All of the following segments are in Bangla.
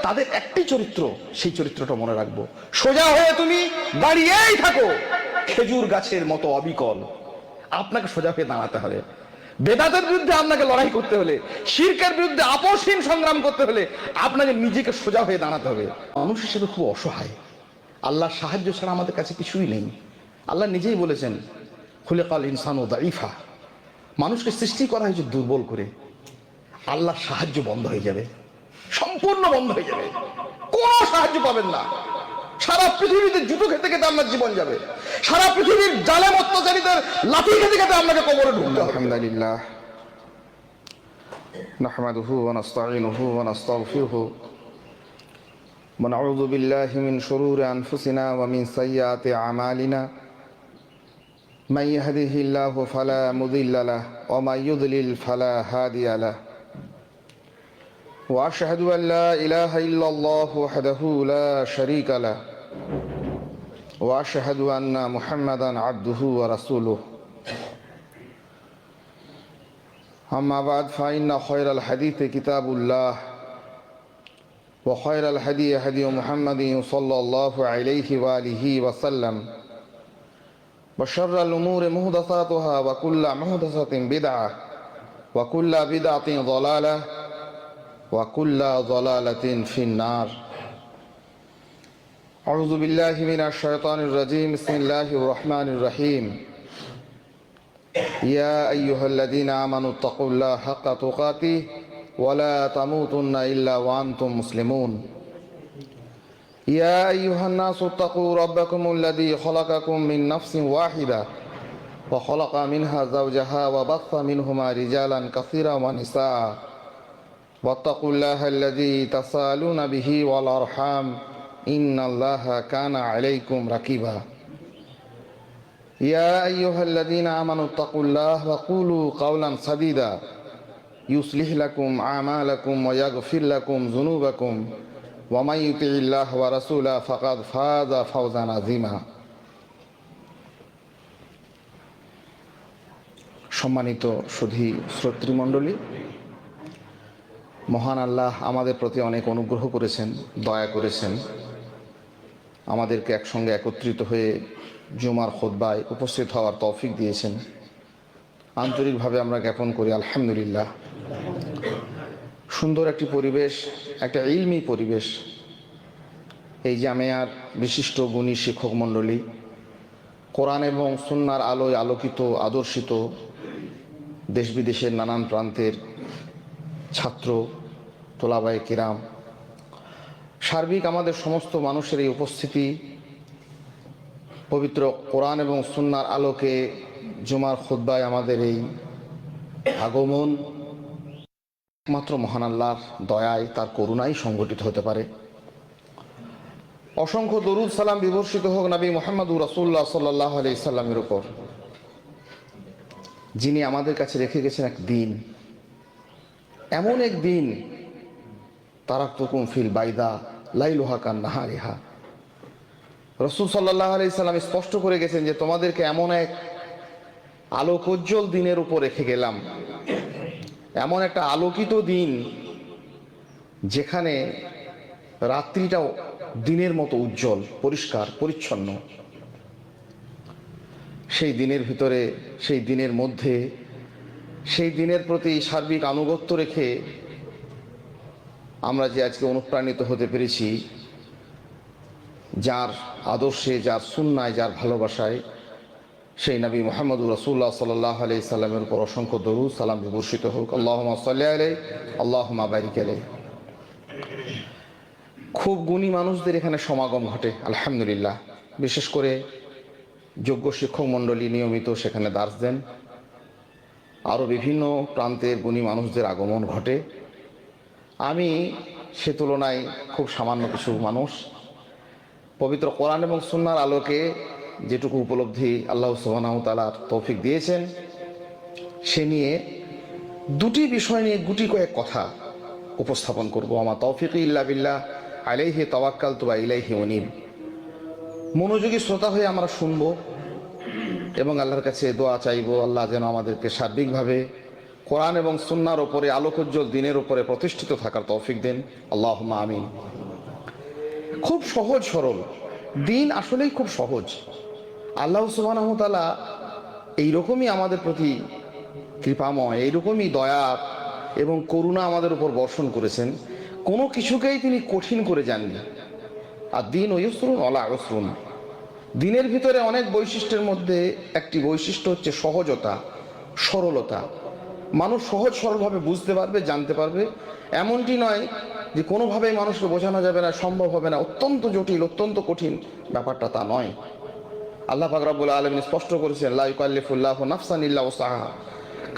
তাদের একটি চরিত্র, সেই চরিত্রটা মনে রাখবো, সোজা হয়ে তুমি দাঁড়িয়েই থাকো খেজুর গাছের মতো অবিকল। আপনাকে সোজা হয়ে দাঁড়াতে হবে। বেদাতের বিরুদ্ধে আপনাকে লড়াই করতে হলে, শিরকের বিরুদ্ধে আপোষহীন সংগ্রাম করতে হলে আপনাকে নিজেকে সোজা হয়ে দাঁড়াতে হবে। মানুষ হিসেবে খুব অসহায়, আল্লাহর সাহায্য ছাড়া আমাদের কাছে কিছুই নেই। আল্লাহ নিজেই বলেছেন, খুলিকাল ইনসানু দাঈফা, মানুষকে সৃষ্টি করা হয়েছে দুর্বল করে। আল্লাহর সাহায্য বন্ধ হয়ে যাবে, সম্পূর্ণ বন্ধ হয়ে যাবে, কোনো সাহায্য পাবেন না। সারা পৃথিবীতে জুতো খেতে খেতে আপনার জীবন যাবে, সারা পৃথিবীর জালেম অত্যাচারীদের লাঠি খেতে খেতে আপনাকে কবরে ঢুকতে হবে। আলহামদুলিল্লাহ, নাহমাদুহু ওয়া নাস্তাঈনুহু ওয়া নাস্তাগফিরুহু ওয়া নাউযু বিল্লাহি মিন শুরুরি আনফুসিনা ওয়া মিন সাইয়্যাতি আমালিনা মান ইয়াহদিহিল্লাহু ফালা মুদিল্লা লাহু ওয়া মান ইউদ্লিল ফালা হাদিয়া লাহু وأشهد أن لا إله إلا الله وحده لا شريك له وأشهد أن محمدا عبده ورسوله أما بعد فإن خير الحديث كتاب الله وخير الهدي هدي محمد صلى الله عليه وآله وسلم وشر الأمور محدثاتها وكل محدثة بدعة وكل بدعة ضلالة وكل ضلالة في النار أعوذ بالله من الشيطان الرجيم بسم الله الرحمن الرحيم يا أيها الذين آمنوا اتقوا الله حق تقاته ولا تموتن إلا وأنتم مسلمون يا أيها الناس اتقوا ربكم الذي خلقكم من نفس واحدة وخلق منها زوجها وبث منهما رجالا كثيرا ونساء واتقوا الله الذي تساءلون به والأرحام إن الله كان عليكم رقيبا يا أيها الذين آمنوا اتقوا الله وقولوا قولا سديدا يصلح لكم أعمالكم ويغفر لكم ذنوبكم ومن يطع الله ورسوله فقد فاز فوزا عظيما সম্মানিত সুধী শ্রোতৃমণ্ডলী, মহান আল্লাহ আমাদের প্রতি অনেক অনুগ্রহ করেছেন, দয়া করেছেন, আমাদেরকে একসঙ্গে একত্রিত হয়ে জুমার খুতবায় উপস্থিত হওয়ার তৌফিক দিয়েছেন। আন্তরিকভাবে আমরা জ্ঞাপন করি আলহামদুলিল্লাহ। সুন্দর একটি পরিবেশ, একটা ইলমি পরিবেশ। এই জামিয়ার বিশিষ্ট গুণী শিক্ষক মণ্ডলী, কোরআন এবং সুন্নাহর আলোয় আলোকিত আদর্শিত দেশ বিদেশের নানান প্রান্তের ছাত্র, তোলাবায়ে কিরাম, সার্বিক আমাদের সমস্ত মানুষের এই উপস্থিতি পবিত্র কোরআন এবং সুন্নাহর আলোকে জুমার খুতবায় আমাদের এই আগমন একমাত্র মহান আল্লাহর দয়ায়, তার করুণায় সংগঠিত হতে পারে। অসংখ্য দরুদ সালাম বিবর্ষিত হোক নবী মুহাম্মদুর রাসূলুল্লাহ সাল্লাল্লাহু আলাইহি সাল্লামের উপর, যিনি আমাদের কাছে রেখে গেছেন এক দিন, এমন এক দিন তারাকতুকুম ফিল বাইদা লাইলুহা কান্নাহারিহা। রাসূল সাল্লাল্লাহু আলাইহি সাল্লাম স্পষ্ট করে গেছেন যে তোমাদেরকে এমন এক আলোকোজ্জ্বল দিনের উপর রেখে গেলাম, এমন একটা আলোকিত দিন যেখানে রাত্রিটাও দিনের মতো উজ্জ্বল, পরিষ্কার, পরিচ্ছন্ন। সেই দিনের ভিতরে, সেই দিনের মধ্যে, সেই দিনের প্রতি সার্বিক আনুগত্য রেখে আমরা যে আজকে অনুপ্রাণিত হতে পেরেছি, যার আদর্শে, যার সুন্নায়, যার ভালোবাসায়, সেই নবী মুহাম্মদুর রাসূলুল্লাহ সাল্লাল্লাহু আলাইহি সাল্লামের উপর অসংখ্য দরুদ সালাম বিবর্ষিত হোক। আল্লাহুম্মা সাল্লি আলাইহি আল্লাহুম্মা বারিক আলাইহি। খুব গুণী মানুষদের এখানে সমাগম ঘটে আলহামদুলিল্লাহ। বিশেষ করে যোগ্য শিক্ষক মণ্ডলী নিয়মিত সেখানে দার্স দেন, আরও বিভিন্ন প্রান্তের গুণী মানুষদের আগমন ঘটে। আমি সে তুলনায় খুব সামান্য কিছু মানুষ, পবিত্র কোরআন এবং সুন্নাহর আলোকে যেটুকু উপলব্ধি আল্লাহ সুবহানাহু ওয়া তাআলা তৌফিক দিয়েছেন, সে নিয়ে দুটি বিষয় নিয়ে গুটি কয়েক কথা উপস্থাপন করব। আমা তৌফিকি ইল্লা বিল্লাহ আলাইহি তাওয়াক্কালতু ওয়া ইলাইহি উনীব। মনোযোগী শ্রোতা হয়ে আমরা শুনব এবং আল্লাহর কাছে দোয়া চাইব, আল্লাহ যেন আমাদেরকে সার্বিকভাবে কোরআন এবং সুন্নাহর উপরে, আলোকোজ্জ্বল দিনের উপরে প্রতিষ্ঠিত থাকার তৌফিক দেন। আল্লাহুম্মা আমিন। খুব সহজ সরল দিন, আসলেই খুব সহজ। আল্লাহ সুবহানাহু ওয়া তাআলা এইরকমই আমাদের প্রতি কৃপাময়, এইরকমই দয়া এবং করুণা আমাদের উপর বর্ষণ করেছেন। কোনো কিছুকেই তিনি কঠিন করে যাননি। আর দিন ইউসরুন ওয়ালা উসরুন, দিনের ভিতরে অনেক বৈশিষ্ট্যের মধ্যে একটি বৈশিষ্ট্য হচ্ছে সহজতা, সরলতা। মানুষ সহজ সরলভাবে বুঝতে পারবে, জানতে পারবে। এমনটি নয় যে কোনোভাবেই মানুষকে বোঝানো যাবে না, সম্ভব হবে না, অত্যন্ত জটিল, অত্যন্ত কঠিন, ব্যাপারটা তা নয়। আল্লাহ পাক রব্বুল আলামিন স্পষ্ট করেছেন, লা ইউকাল্লিফুল্লাহু নাফসান ইল্লা উসআহা,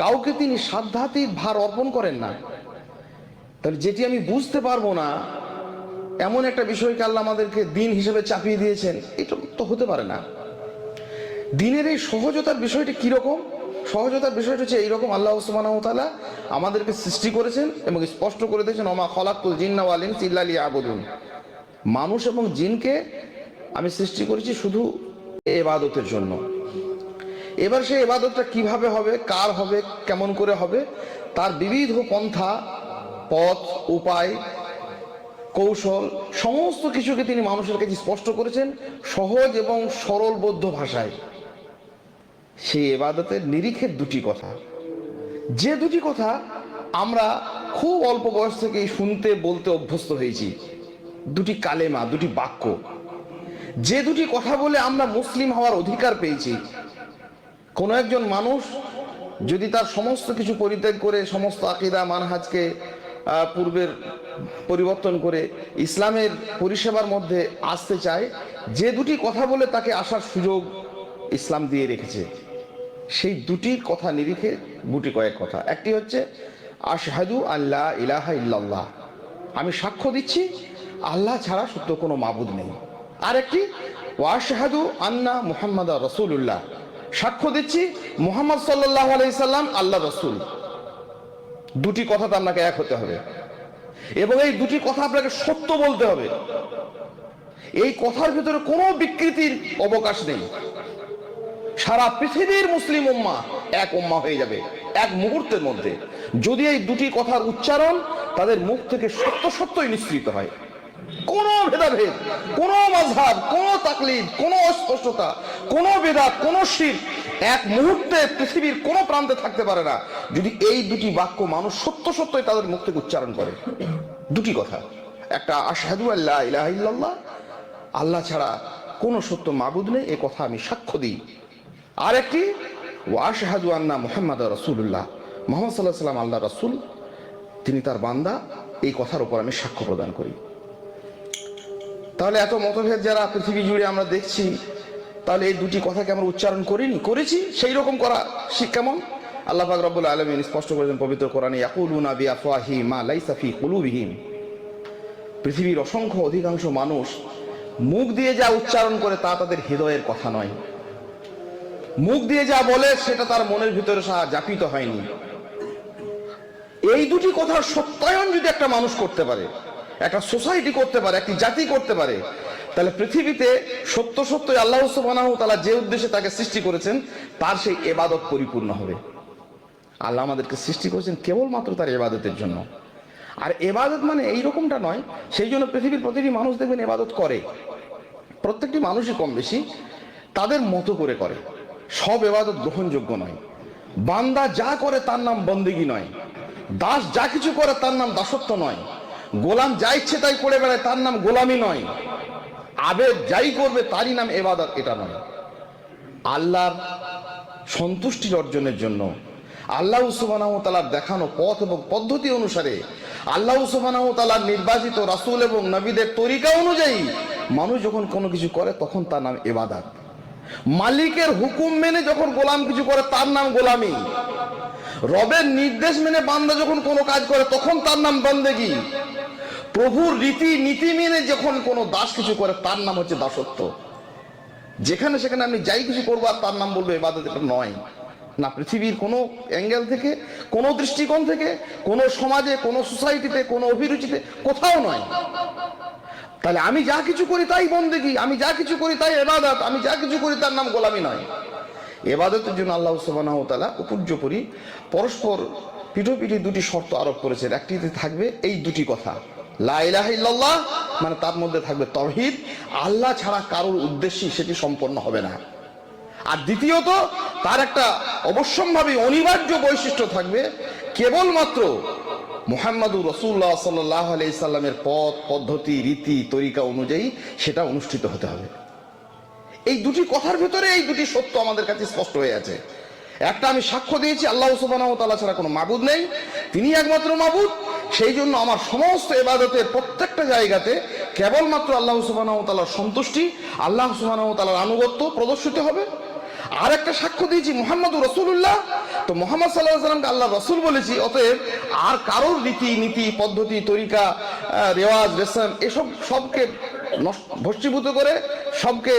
কাউকে তিনি সাধ্যাতীত ভার অর্পণ করেন না। তাহলে যেটি আমি বুঝতে পারবো না, এমন একটা বিষয়কে আল্লাহ আমাদেরকে দিন হিসেবে চাপিয়ে দিয়েছেন, এটা তো হতে পারে না। দিনের এই সহজতার বিষয়টি কিরকম? সহজতার বিষয়টা হচ্ছে এইরকম, আল্লাহ সুবহানাহু ওয়া তাআলা আমাদেরকে সৃষ্টি করেছেন এবং স্পষ্ট করে দিয়েছেন, ওমা খালাকতুল জিন্না ওয়াল ইনসা ইল্লা লিয়াবুদুন, মানুষ এবং জিনকে আমি সৃষ্টি করেছি শুধু ইবাদতের জন্য। এবার সেই ইবাদতটা কিভাবে হবে, কার হবে, কেমন করে হবে, তার বিবিধ পন্থা, পথ, উপায়, কৌশল, সমস্ত কিছুকে তিনি মানুষের কাছে স্পষ্ট করেছেন সহজ এবং সরলবদ্ধ ভাষায়। সেই ইবাদতের নিরিখের দুটি কথা, যে দুটি কথা আমরা খুব অল্প বয়স থেকেই শুনতে বলতে অভ্যস্ত হয়েছি, দুটি কালেমা, দুটি বাক্য, যে দুটি কথা বলে আমরা মুসলিম হওয়ার অধিকার পেয়েছি। কোনো একজন মানুষ যদি তার সমস্ত কিছু পরিত্যাগ করে, সমস্ত আকীদা মানহাজকে পূর্বের পরিবর্তন করে ইসলামের পরিষেবার মধ্যে আসতে চায়, যে দুটি কথা বলে তাকে আসার সুযোগ ইসলাম দিয়ে রেখেছে, সেই দুটির কথা নিরিখে গুটি কয়েক কথা। একটি হচ্ছে আশহাদু আল্লা ইলাহা ইল্লাল্লাহ, আমি সাক্ষ্য দিচ্ছি আল্লাহ ছাড়া সত্য কোনো মাবুদ নেই। আরেকটি ওয়াশহাদু আন্না মুহাম্মাদা রাসূলুল্লাহ, সাক্ষ্য দিচ্ছি মুহাম্মদ সাল্লাল্লাহু আলাইহি সাল্লাম আল্লাহ রাসূল। দুটি কথাতে আপনাকে এক হতে হবে এবং এই দুটি কথা আপনাকে সত্য বলতে হবে। এই কথার ভিতরে কোনো বিকৃতির অবকাশ নেই। সারা পৃথিবীর মুসলিম উম্মাহ এক উম্মাহ হয়ে যাবে এক মুহূর্তের মধ্যে, যদি এই দুটি কথার উচ্চারণ তাদের মুখ থেকে সত্য সত্যই নিঃসৃত হয়। কোনো ভেদাভেদ, কোনো মাযহাব, কোনো তাকলিদ, কোনো অস্পষ্টতা, কোনো বিদআত, কোনো শিরক এক মুহূর্তে পৃথিবীর কোনো প্রান্তে থাকতে পারে না যদি এই দুটি বাক্য মানুষ সত্য সত্যই তাদের মুখ থেকে উচ্চারণ করে। দুটি কথা, একটা আশহাদু আল্লা ইলাহা ইল্লাল্লাহ, আল্লাহ ছাড়া কোনো সত্য মাবুদ নেই, এ কথা আমি সাক্ষ্য দিই। আর একটি ওয়াশহাদু আন্না মুহাম্মাদা রাসূলুল্লাহ, মুহাম্মদ সাল্লাল্লাহু আলাইহি ওয়াসাল্লাম আল্লাহ রাসূল, তিনি তার বান্দা, এই কথার উপর আমি সাক্ষ্য প্রদান করি। তাহলে এত মতভেদ যারা পৃথিবী জুড়ে আমরা দেখছি, তাহলে এই দুটি কথাকে আমরা উচ্চারণ করিনি, করেছি, সেই রকম করা শিখ কেমন? আল্লাহ পাক রব্বুল আলামিন স্পষ্ট করেছেন পবিত্র কোরআনে, ইয়াকুলুনা বিআফওয়াহিহিম মা লাইসা ফি কুলুবিহিম, পৃথিবীর অসংখ্য অধিকাংশ মানুষ মুখ দিয়ে যা উচ্চারণ করে তা তাদের হৃদয়ের কথা নয়। মুখ দিয়ে যা বলে সেটা তার মনের ভিতরে জাপিত হয়নি। এই দুটি কথার সত্যায়ন যদি একটা মানুষ করতে পারে, একটা সোসাইটি করতে পারে, একটি জাতি করতে পারে, তাহলে পৃথিবীতে সত্য সত্যই আল্লাহ সুবহানাহু ওয়া তাআলা যে উদ্দেশ্যে তাকে সৃষ্টি করেছেন তার সেই ইবাদত পরিপূর্ণ হবে। আল্লাহ আমাদেরকে সৃষ্টি করেছেন কেবলমাত্র তার ইবাদতের জন্য। আর ইবাদত মানে এইরকমটা নয়, সেই জন্য পৃথিবীর প্রতিটি মানুষ দেখবেন ইবাদত করে, প্রত্যেকটি মানুষই কম বেশি তাদের মতো করে করে। সব ইবাদত গ্রহণযোগ্য নয়। বান্দা যা করে তার নাম বন্দেগী নয়, দাস যা কিছু করে তার নাম দাসত্ব নয়, গোলাম যা ইচ্ছে তাই করে বেড়ায় তার নাম গোলামি নয়, আবেদ যাই করবে তারই নাম ইবাদত, এটা নয়। আল্লাহর সন্তুষ্টি অর্জনের জন্য আল্লাহ সুবহানাহু ওয়া তাআলার দেখানো পথ এবং পদ্ধতি অনুসারে, আল্লাহ সুবহানাহু ওয়া তাআলার নির্বাচিত রাসূল এবং নবীদের তরিকা অনুযায়ী মানুষ যখন কোনো কিছু করে তখন তার নাম ইবাদত। মালিকের হুকুম মেনে যখন গোলাম কিছু করে তার নাম গোলামি। রবের নির্দেশ মেনে বান্দা যখন কোনো কাজ করে তখন তার নাম বন্দেগী। প্রভুর রীতি নীতি মেনে যখন কোনো দাস কিছু করে তার নাম হচ্ছে দাসত্ব। যেখানে সেখানে আমি যাই কিছু করবো আর তার নাম বলবো ইবাদত, এটা নয় না। পৃথিবীর কোনো অ্যাঙ্গেল থেকে, কোনো দৃষ্টিকোণ থেকে, কোনো সমাজে, কোনো সোসাইটিতে, কোনো অভিরুচিতে কোথাও নয়। তাহলে আমি যা কিছু করি তাই বন্দেগী, আমি যা কিছু করি তাই ইবাদত, আমি যা কিছু করি তার নাম গোলামি নয়। ইবাদতের জন্য আল্লাহ সুবহানাহু ওয়া তাআলা উপর্যুপরি পরস্পর পিঠোপিঠি দুটি শর্ত আরোপ করেছেন। একটিতে থাকবে এই দুটি কথা, লা ইলাহা ইল্লাল্লাহ মানে তার মধ্যে থাকবে তাওহীদ, আল্লাহ ছাড়া কারোর উদ্দেশ্যে সেটি সম্পন্ন হবে না। আর দ্বিতীয়ত তার একটা অবশ্যম্ভাবী অনিবার্য বৈশিষ্ট্য থাকবে, কেবলমাত্র মুহাম্মাদুর রাসূলুল্লাহ সাল্লাল্লাহু আলাইহি সাল্লামের পথ পদ্ধতি রীতি তরিকা অনুযায়ী সেটা অনুষ্ঠিত হতে হবে। এই দুটি কথার ভিতরে এই দুটি সত্য আমাদের কাছে স্পষ্ট হয়ে আছে। একটা, আমি সাক্ষ্য দিয়েছি আল্লাহ সুবহানাহু ওয়া তাআলা ছাড়া কোনো মাবুদ নেই, তিনি একমাত্র মাবুদ, সেই জন্য আমার সমস্ত ইবাদতের প্রত্যেকটা জায়গাতে কেবলমাত্র আল্লাহ সুবহানাহু ওয়া তাআলার সন্তুষ্টি, আল্লাহ সুবহানাহু ওয়া তাআলার আনুগত্য প্রদর্শিত হবে। আর একটা সাক্ষ্য দিয়েছি মুহাম্মাদুর রাসূলুল্লাহ, তো মুহাম্মদ সাল্লাল্লাহু আলাইহি ওয়াসাল্লামকে আল্লাহ রাসূল বলেছি, অতএব আর কারোর রীতি নীতি পদ্ধতি তরিকা রেওয়াজ রেসম এসব সবকে ভস্মীভূত করে, সবকে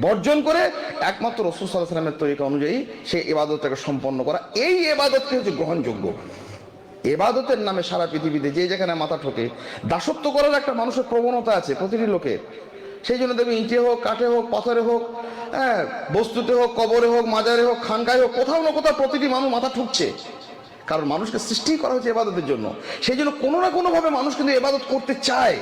বর্জন করে একমাত্র রাসূল সাল্লাল্লাহু আলাইহি ওয়াসাল্লামের তরিকা অনুযায়ী সেই ইবাদতটাকে সম্পন্ন করা, এই ইবাদতটি হচ্ছে গ্রহণযোগ্য। ইবাদতের নামে সারা পৃথিবীতে যে যেখানে মাথা ঠোকে, দাসত্ব করার একটা মানুষের প্রবণতা আছে প্রতিটি লোকের। সেই জন্য দেখবে ইঁটে হোক, কাঠে হোক, পাথরে হোক, বস্তুতে হোক, কবরে হোক, মাজারে হোক, খানকায় হোক, কোথাও না কোথাও প্রতিটি মানুষ মাথা ঠুকছে, কারণ মানুষকে সৃষ্টি করা হয়েছে ইবাদতের জন্য। সেই জন্য কোনো না কোনো ভাবে মানুষ কিন্তু ইবাদত করতে চায়,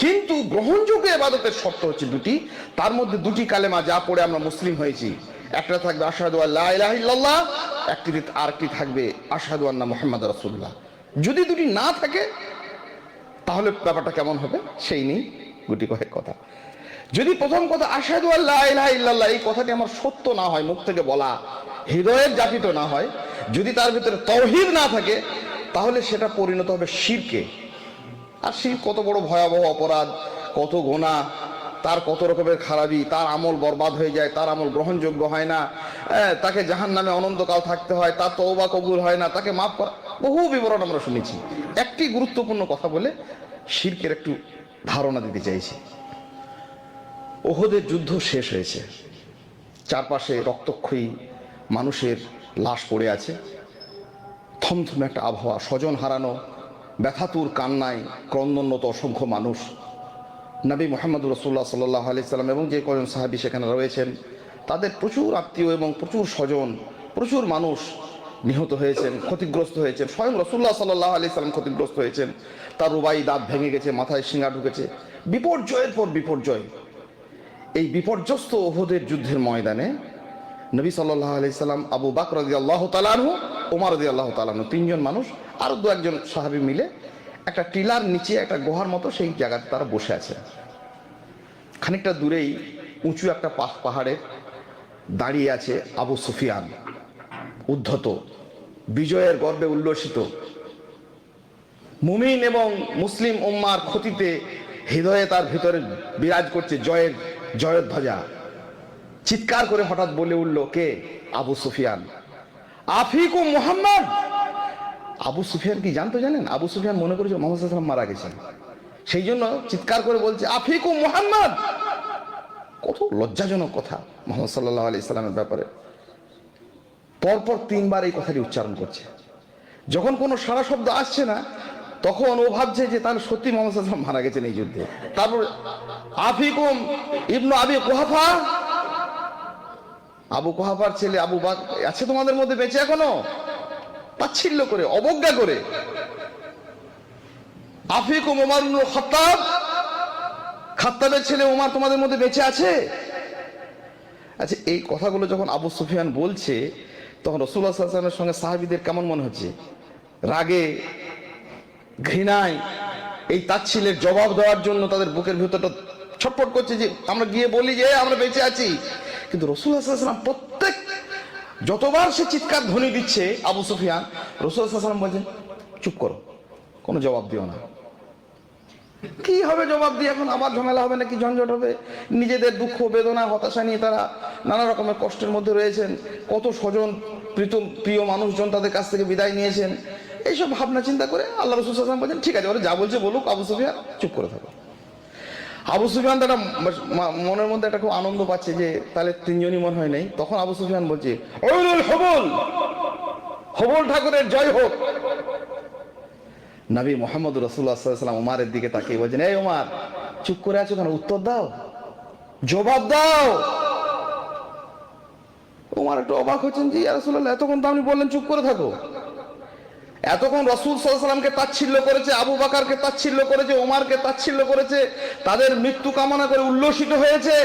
কিন্তু গ্রহণযোগ্য ইবাদতের শর্ত হচ্ছে দুটি। তার মধ্যে দুটি কালেমা যা পড়ে আমরা মুসলিম হয়েছি, একটা থাকবে আশহাদু আল্লা ইলাহা ইল্লাল্লাহ, আরেকটি থাকবে আশহাদু আন্না মুহাম্মাদুর রাসূলুল্লাহ। যদি দুটি না থাকে তাহলে ব্যাপারটা কেমন হবে সেই নিয়ে গুটি কয়েক কথা। যদি প্রথম কথা আশহাদু আল্লা ইলাহা ইল্লাল্লাহ এই কথাটি আমার সত্য না হয়, মুখ থেকে বলা, হৃদয়ের জাতিত না হয়, যদি তার ভিতরে তাওহীদ না থাকে, তাহলে সেটা পরিণত হবে শিরকে। আর শিরক কত বড় ভয়াবহ অপরাধ, কত গুনাহ, তার কত রকমের খারাপি, তার আমল বরবাদ হয়ে যায়, তার আমল গ্রহণযোগ্য হয় না, তাকে জাহান্নামে অনন্তকাল থাকতে হয়, তার তওবা কবুল হয় না, তাকে মাফ করা, বহু বিবরণ আমরা শুনেছি। একটি গুরুত্বপূর্ণ কথা বলে শিরকের একটু ধারণা দিতে চাইছি। উহুদের যুদ্ধ শেষ হয়েছে, চারপাশে রক্তক্ষয়ী মানুষের লাশ পড়ে আছে, থমথমে একটা আবহাওয়া, স্বজন হারানো, ব্যথাতুর কান্নায় ক্রন্দনরত অসংখ্য মানুষ। নবী মুহাম্মদুর রাসূলুল্লাহ সাল্লাল্লাহু আলাইহি সাল্লাম এবং যে কজন সাহাবী সেখানে রয়েছেন, তাদের প্রচুর আত্মীয় এবং প্রচুর স্বজন, প্রচুর মানুষ নিহত হয়েছেন, ক্ষতিগ্রস্ত হয়েছেন। স্বয়ং রাসূলুল্লাহ সাল্লাল্লাহু আলাইহি সাল্লাম ক্ষতিগ্রস্ত হয়েছেন, তার রুবাই দাঁত ভেঙে গেছে, মাথায় শিঙা ঢুকেছে, বিপর্যয়ের পর বিপর্যয়। এই বিপর্যস্ত উহুদের যুদ্ধের ময়দানে নবী সাল্লাল্লাহু আলাইহি সাল্লাম, আবু বকর রাদিয়াল্লাহু তাআলা আনহু, ওমর রাদিয়াল্লাহু তাআলা আনহু, তিনজন মানুষ আরো দু একজন সাহাবী মিলে একটা টিলার নিচে একটা গুহার মতো সেই জায়গাতে তারা বসে আছে। খানিকটা দূরেই উঁচু একটা পাহাড়ে দাঁড়িয়ে আছে আবু সুফিয়ান, উদ্ধত, বিজয়ের গর্বে উল্লসিত, মুমিন এবং মুসলিম উম্মার ক্ষতিতে হৃদয়ে তার ভিতরে বিরাজ করছে জয়ের ধ্বজা। চিৎকার করে হঠাৎ বলে উঠল, কে? আবু সুফিয়ান। আফিকুম মুহাম্মদ। আবু সুফিয়ান কি জানতো জানেন? আবু সুফিয়ান মনে করেছে মুহাম্মদ সাল্লাল্লাহু আলাইহি ওয়াসাল্লাম মারা গেছেন, সেই জন্য চিৎকার করে বলছে আফিকুম মুহাম্মদ। কত লজ্জাজনক কথা মুহাম্মদ সাল্লাল্লাহু আলাইহি ওয়াসাল্লামের ব্যাপারে। পরপর তিনবার এই কথাটি উচ্চারণ করছে। যখন কোনো সারা শব্দ আসছে না, তখন ও ভাবছে যে তাহলে সত্যি মুহাম্মদ সাল্লাল্লাহু আলাইহি ওয়াসাল্লাম মারা গেছেন এই যুদ্ধে। তারপর আফিকুম ইবনু আবি কুহাফা, আবু কুহাফার ছেলে আবু বকর আছে তোমাদের মধ্যে বেঁচে এখনো? তাচ্ছিল্য করে, অবজ্ঞা করে। আফিকুম ওমর ইবনুল খাত্তাব, খাত্তাবের ছেলে ওমর তোমাদের মধ্যে বেঁচে আছে? আচ্ছা, এই কথাগুলো যখন আবু সুফিয়ান বলছে, তখন রাসূলুল্লাহ সাল্লাল্লাহু আলাইহি ওয়াসাল্লামের সঙ্গে সাহাবীদের কেমন মনে হচ্ছে? রাগে, ঘৃণায়, এই তাচ্ছিল্যের জবাব দেওয়ার জন্য তাদের বুকের ভিতরটা ছটফট করছে যে আমরা গিয়ে বলি যে আমরা বেঁচে আছি। কিন্তু রাসূলুল্লাহ সাল্লাল্লাহু আলাইহি ওয়াসাল্লাম প্রত্যেক যতবার সে চিৎকার ধ্বনি দিচ্ছে আবু সুফিয়ান, রাসূলুল্লাহ সাল্লাল্লাহু আলাইহি ওয়াসাল্লাম বলছেন চুপ করো, কোনো জবাব দিও না। কি হবে জবাব দিয়ে? এখন আবার ঝামেলা হবে নাকি, ঝঞ্ঝট হবে? নিজেদের দুঃখ বেদনা হতাশা নিয়ে তারা নানা রকমের কষ্টের মধ্যে রয়েছেন, কত স্বজন প্রিয় মানুষজন তাদের কাছ থেকে বিদায় নিয়েছেন। এইসব ভাবনা চিন্তা করে আল্লাহ রাসূল সাল্লাল্লাহু আলাইহি ওয়াসাল্লাম বলেন ঠিক আছে, ওরা যা বলছে বলুক, আবু সুফিয়ান চুপ করে থাকো। আবু সুফিয়ান তারা মনের মধ্যে একটা খুব আনন্দ পাচ্ছে যে তাহলে তিনজনই মনে হয় নাই। তখন আবু সুফিয়ান বলছে ওইলুল হুবল, হুবল ঠাকুরের জয় হোক। নবী মুহাম্মদ রাসূলুল্লাহ সাল্লাল্লাহু আলাইহি ওয়াসাল্লাম ওমরের দিকে তাকিয়ে বলছেন, এই ওমর চুপ করে আছো কেন? উত্তর দাও, জবাব দাও। ওমর একটু অবাক হচ্ছেন যে ইয়া রাসূলুল্লাহ এতক্ষণ তো আপনি বললেন চুপ করে থাকো, এতক্ষণ রাসূল সাল্লাল্লাহু আলাইহি ওয়াসাল্লামকে তাচ্ছিল্য করেছে, আবু বকরকে তাচ্ছিল্য করেছে, ওমরকে তাচ্ছিল্য করেছে, তাদের মৃত্যু কামনা করে উল্লসিত হয়েছে।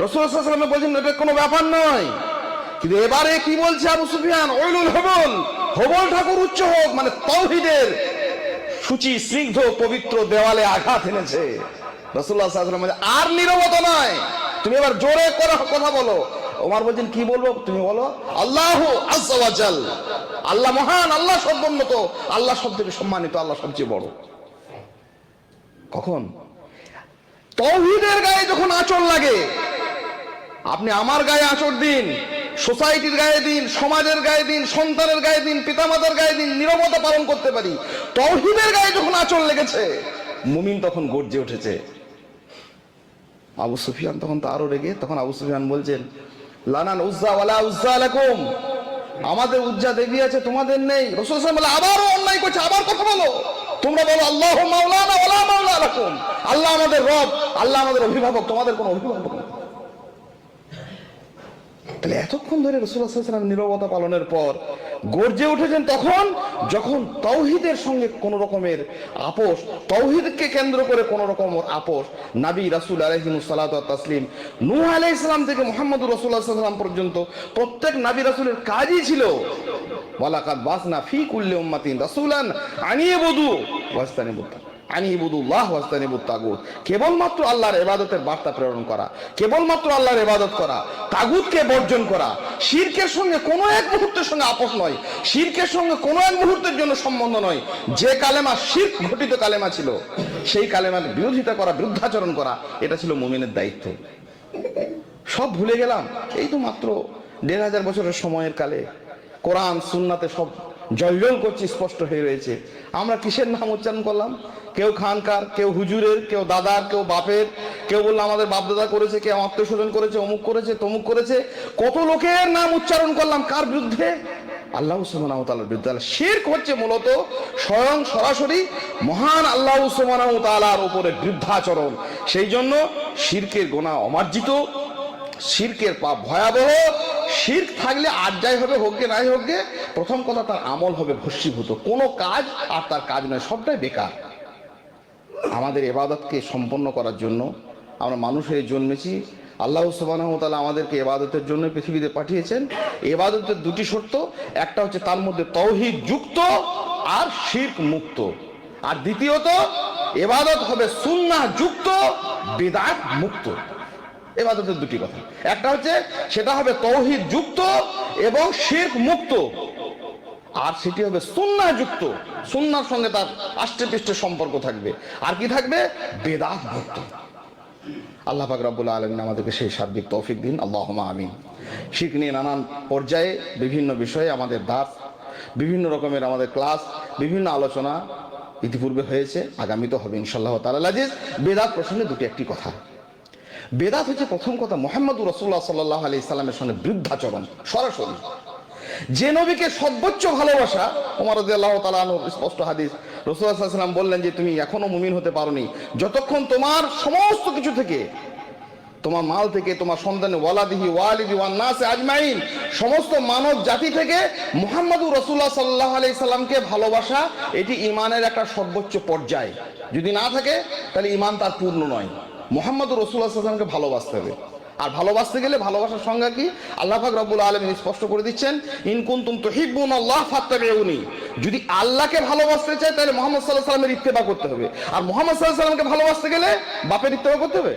রাসূল সাল্লাল্লাহু আলাইহি ওয়াসাল্লাম বলেছেন এটা কোনো ব্যাপার নয়। কিন্তু এবারে কি বলছে আবু সুফিয়ান, ওয়াইলুল হুবল, হুবল ঠাকুর উচ্চ হোক, মানে তাওহীদের সূচি স্নিগ্ধ পবিত্র দেওয়ালে আঘাত এনেছে। রাসূলুল্লাহ সাল্লাল্লাহু আলাইহি ওয়াসাল্লাম বলেন আর নীরবতা নয়, তুমি এবার জোরে করে কথা বলো। ওমর বলছেন কি বলবো, তুমি বলো আল্লাহু আযজা ওয়া জাল, আল্লাহ মহান, আল্লাহ সর্বোন্নত, আল্লাহ সবথেকে সম্মানিত, আল্লাহ সবচেয়ে বড়। কখন? তাওহীদের গায়ে যখন আঁচড় লাগে। আপনি আমার গায়ে আঁচড় দিন, সোসাইটির গায়ে দিন, সমাজের গায়ে দিন, সন্তানের গায়ে দিন, পিতামাতার গায়ে দিন, নীরবতা পালন করতে পারি। তাওহীদের গায়ে যখন আঁচড় লেগেছে, মুমিন তখন গর্জে উঠেছে। আবু সুফিয়ান তখন তো আরো রেগে, তখন আবু সুফিয়ান বলছেন লানান উজ্জা ওয়ালা উজ্জা লাকুম, আমাদের উজ্জা দেবী আছে, তোমাদের নেই। রাসূল সাল্লাল্লাহু আলাইহি ওয়াসাল্লাম আবারও অন্যায় করছে, আবার কথা বলো, তোমরা বলো আল্লাহু মাওলানা ওয়ালা মাওলা লাকুম, আল্লাহ আমাদের রব, আল্লাহ আমাদের অভিভাবক, তোমাদের কোনো অভিভাবক নেই। তাহলে এতক্ষণ ধরে রাসূলুল্লাহ সাল্লাল্লাহু আলাইহি ওয়াসাল্লাম নীরবতা পালনের পর গর্জে উঠেছেন তখন, যখন তাওহীদের সঙ্গে কোন রকমের আপোষ, তাওহীদকে কেন্দ্র করে কোন রকমের আপোষ, নবী রাসূল আলাইহিস সালাতু ওয়াত তাসলিম, নূহ আলাইহিস সালাম থেকে মুহাম্মদুর রাসূলুল্লাহ সাল্লাল্লাহু আলাইহি ওয়াসাল্লাম পর্যন্ত প্রত্যেক নবী রাসূলের কাজই ছিল ওয়ালাকাদ বাসনা ফি কুল্লি উম্মাতিন রাসূলান আনিবুদু ওয়াস্তানিবুত, আনিবুদুল্লাহ ওয়াস্তানিবুত তাগুত, কেবলমাত্র আল্লাহর ইবাদতের বার্তা প্রেরণ করা, কেবলমাত্র আল্লাহর ইবাদত করা, তাগুতকে বর্জন করা, শিরকের সঙ্গে কোনো এক মুহূর্তের সঙ্গে আপোষ নয়, শিরকের সঙ্গে কোনো এক মুহূর্তের জন্য সম্বন্ধ নয়। যে কালেমা শিরক ঘটিত কালেমা ছিল, সেই কালেমার বিরোধিতা করা, বিরুদ্ধাচরণ করা, এটা ছিল মুমিনের দায়িত্ব। সব ভুলে গেলাম। এই তো মাত্র ১৫০০ বছরের সময়ের কালে কোরআন সুন্নাতে সব জলজল করছে, স্পষ্ট হয়ে রয়েছে। আমরা কিসের নাম উচ্চারণ করলাম? কেউ খানকার, কেউ হুজুরের, কেউ দাদার, কেউ বাপের, কেউ বললো আমাদের বাপ দাদা করেছে, কেউ আত্মীয় স্বজন করেছে, অমুক করেছে, তমুক করেছে। কত লোকের নাম উচ্চারণ করলাম, কার বিরুদ্ধে? আল্লাহ সুবহানাহু ওয়া তাআলার বিরুদ্ধে। শিরক হচ্ছে মূলত স্বয়ং সরাসরি মহান আল্লাহ সুবহানাহু ওয়া তাআলার উপরে বিরুদ্ধাচরণ। সেই জন্য শিরকের গুনাহ অমার্জিত, শিরকের পাপ ভয়াবহ। শিরক থাকলে আর যাই হবে, হোক গে নাই হোক গে, প্রথম কথা তার আমল হবে ভস্মীভূত, কোনো কাজ আর তার কাজ নয়, সবটাই বেকার। আমাদের ইবাদতকে সম্পন্ন করার জন্য আমরা মানুষ হয়ে জন্মেছি। আল্লাহ সুবহানাহু ওয়া তাআলা আমাদেরকে ইবাদতের জন্য পৃথিবীতে পাঠিয়েছেন। ইবাদতের দুটি শর্ত, একটা হচ্ছে তার মধ্যে তাওহীদ যুক্ত আর শিরক মুক্ত, আর দ্বিতীয়ত ইবাদত হবে সুন্নাহ যুক্ত, বিদআত মুক্ত। ইবাদতের দুটি কথা, একটা হচ্ছে সেটা হবে তাওহীদ যুক্ত এবং শিরক মুক্ত, আর সেটি হবে সুন্নাহ যুক্ত, সুন্নাহর সঙ্গে তার আষ্টে পৃষ্ঠে সম্পর্ক থাকবে। আর কি থাকবে? বেদাত মুক্ত। আল্লাহ পাক রব্বুল আলামিন আমাদেরকে সেই সার্বিক তৌফিক দিন, আল্লাহুম্মা আমিন। শিরক নিয়ে নানান পর্যায়ে বিভিন্ন বিষয়ে আমাদের দাস, বিভিন্ন রকমের আমাদের ক্লাস, বিভিন্ন আলোচনা ইতিপূর্বে হয়েছে, আগামীতে হবে ইনশাআল্লাহ তাআলা আজিজ। বেদাত প্রসঙ্গে দুটি একটি কথা। বেদাত হচ্ছে প্রথম কথা মুহাম্মদুর রাসূলুল্লাহ সাল্লাল্লাহু আলাইহি সাল্লামের সঙ্গে বিরুদ্ধাচরণ সরাসরি। যে নবীকে সর্বোচ্চ ভালোবাসা, ওমর রাদিয়াল্লাহু তাআলা আনহু স্পষ্ট হাদিস, রাসূলুল্লাহ সাল্লাল্লাহু আলাইহি ওয়াসাল্লাম বললেন যে তুমি এখনো মুমিন হতে পারোনি যতক্ষণ তোমার সমস্ত কিছু থেকে, তোমার মাল থেকে, তোমার সন্তানের ওয়ালাদিহি ওয়ালিদি ওয়ান নাসে আজমাইন, সমস্ত মানব জাতি থেকে মুহাম্মদুর রাসূলুল্লাহ সাল্লাল্লাহু আলাইহি সাল্লামকে ভালোবাসা, এটি ঈমানের একটা সর্বোচ্চ পর্যায়। যদি না থাকে তাহলে ঈমান তার পূর্ণ নয়। মুহাম্মদুর রাসূলুল্লাহ সাল্লাল্লাহু আলাইহি সাল্লামকে ভালোবাসতে হবে। আর ভালোবাসতে গেলে ভালোবাসার সংজ্ঞা কি? আল্লাহ পাক রব্বুল আলামিন স্পষ্ট করে দিচ্ছেন, ইন কুনতুম তুহিব্বুনাল্লাহ ফাত্তাবিউনি। যদি আল্লাহকে ভালোবাসতে চাই তাহলে মুহাম্মদ সাল্লাল্লাহু আলাইহি সাল্লামের ইত্তেবা করতে হবে। আর মুহাম্মদ সাল্লাল্লাহু আলাইহি সাল্লামকে ভালোবাসতে গেলে বাপের ইত্তেবা করতে হবে।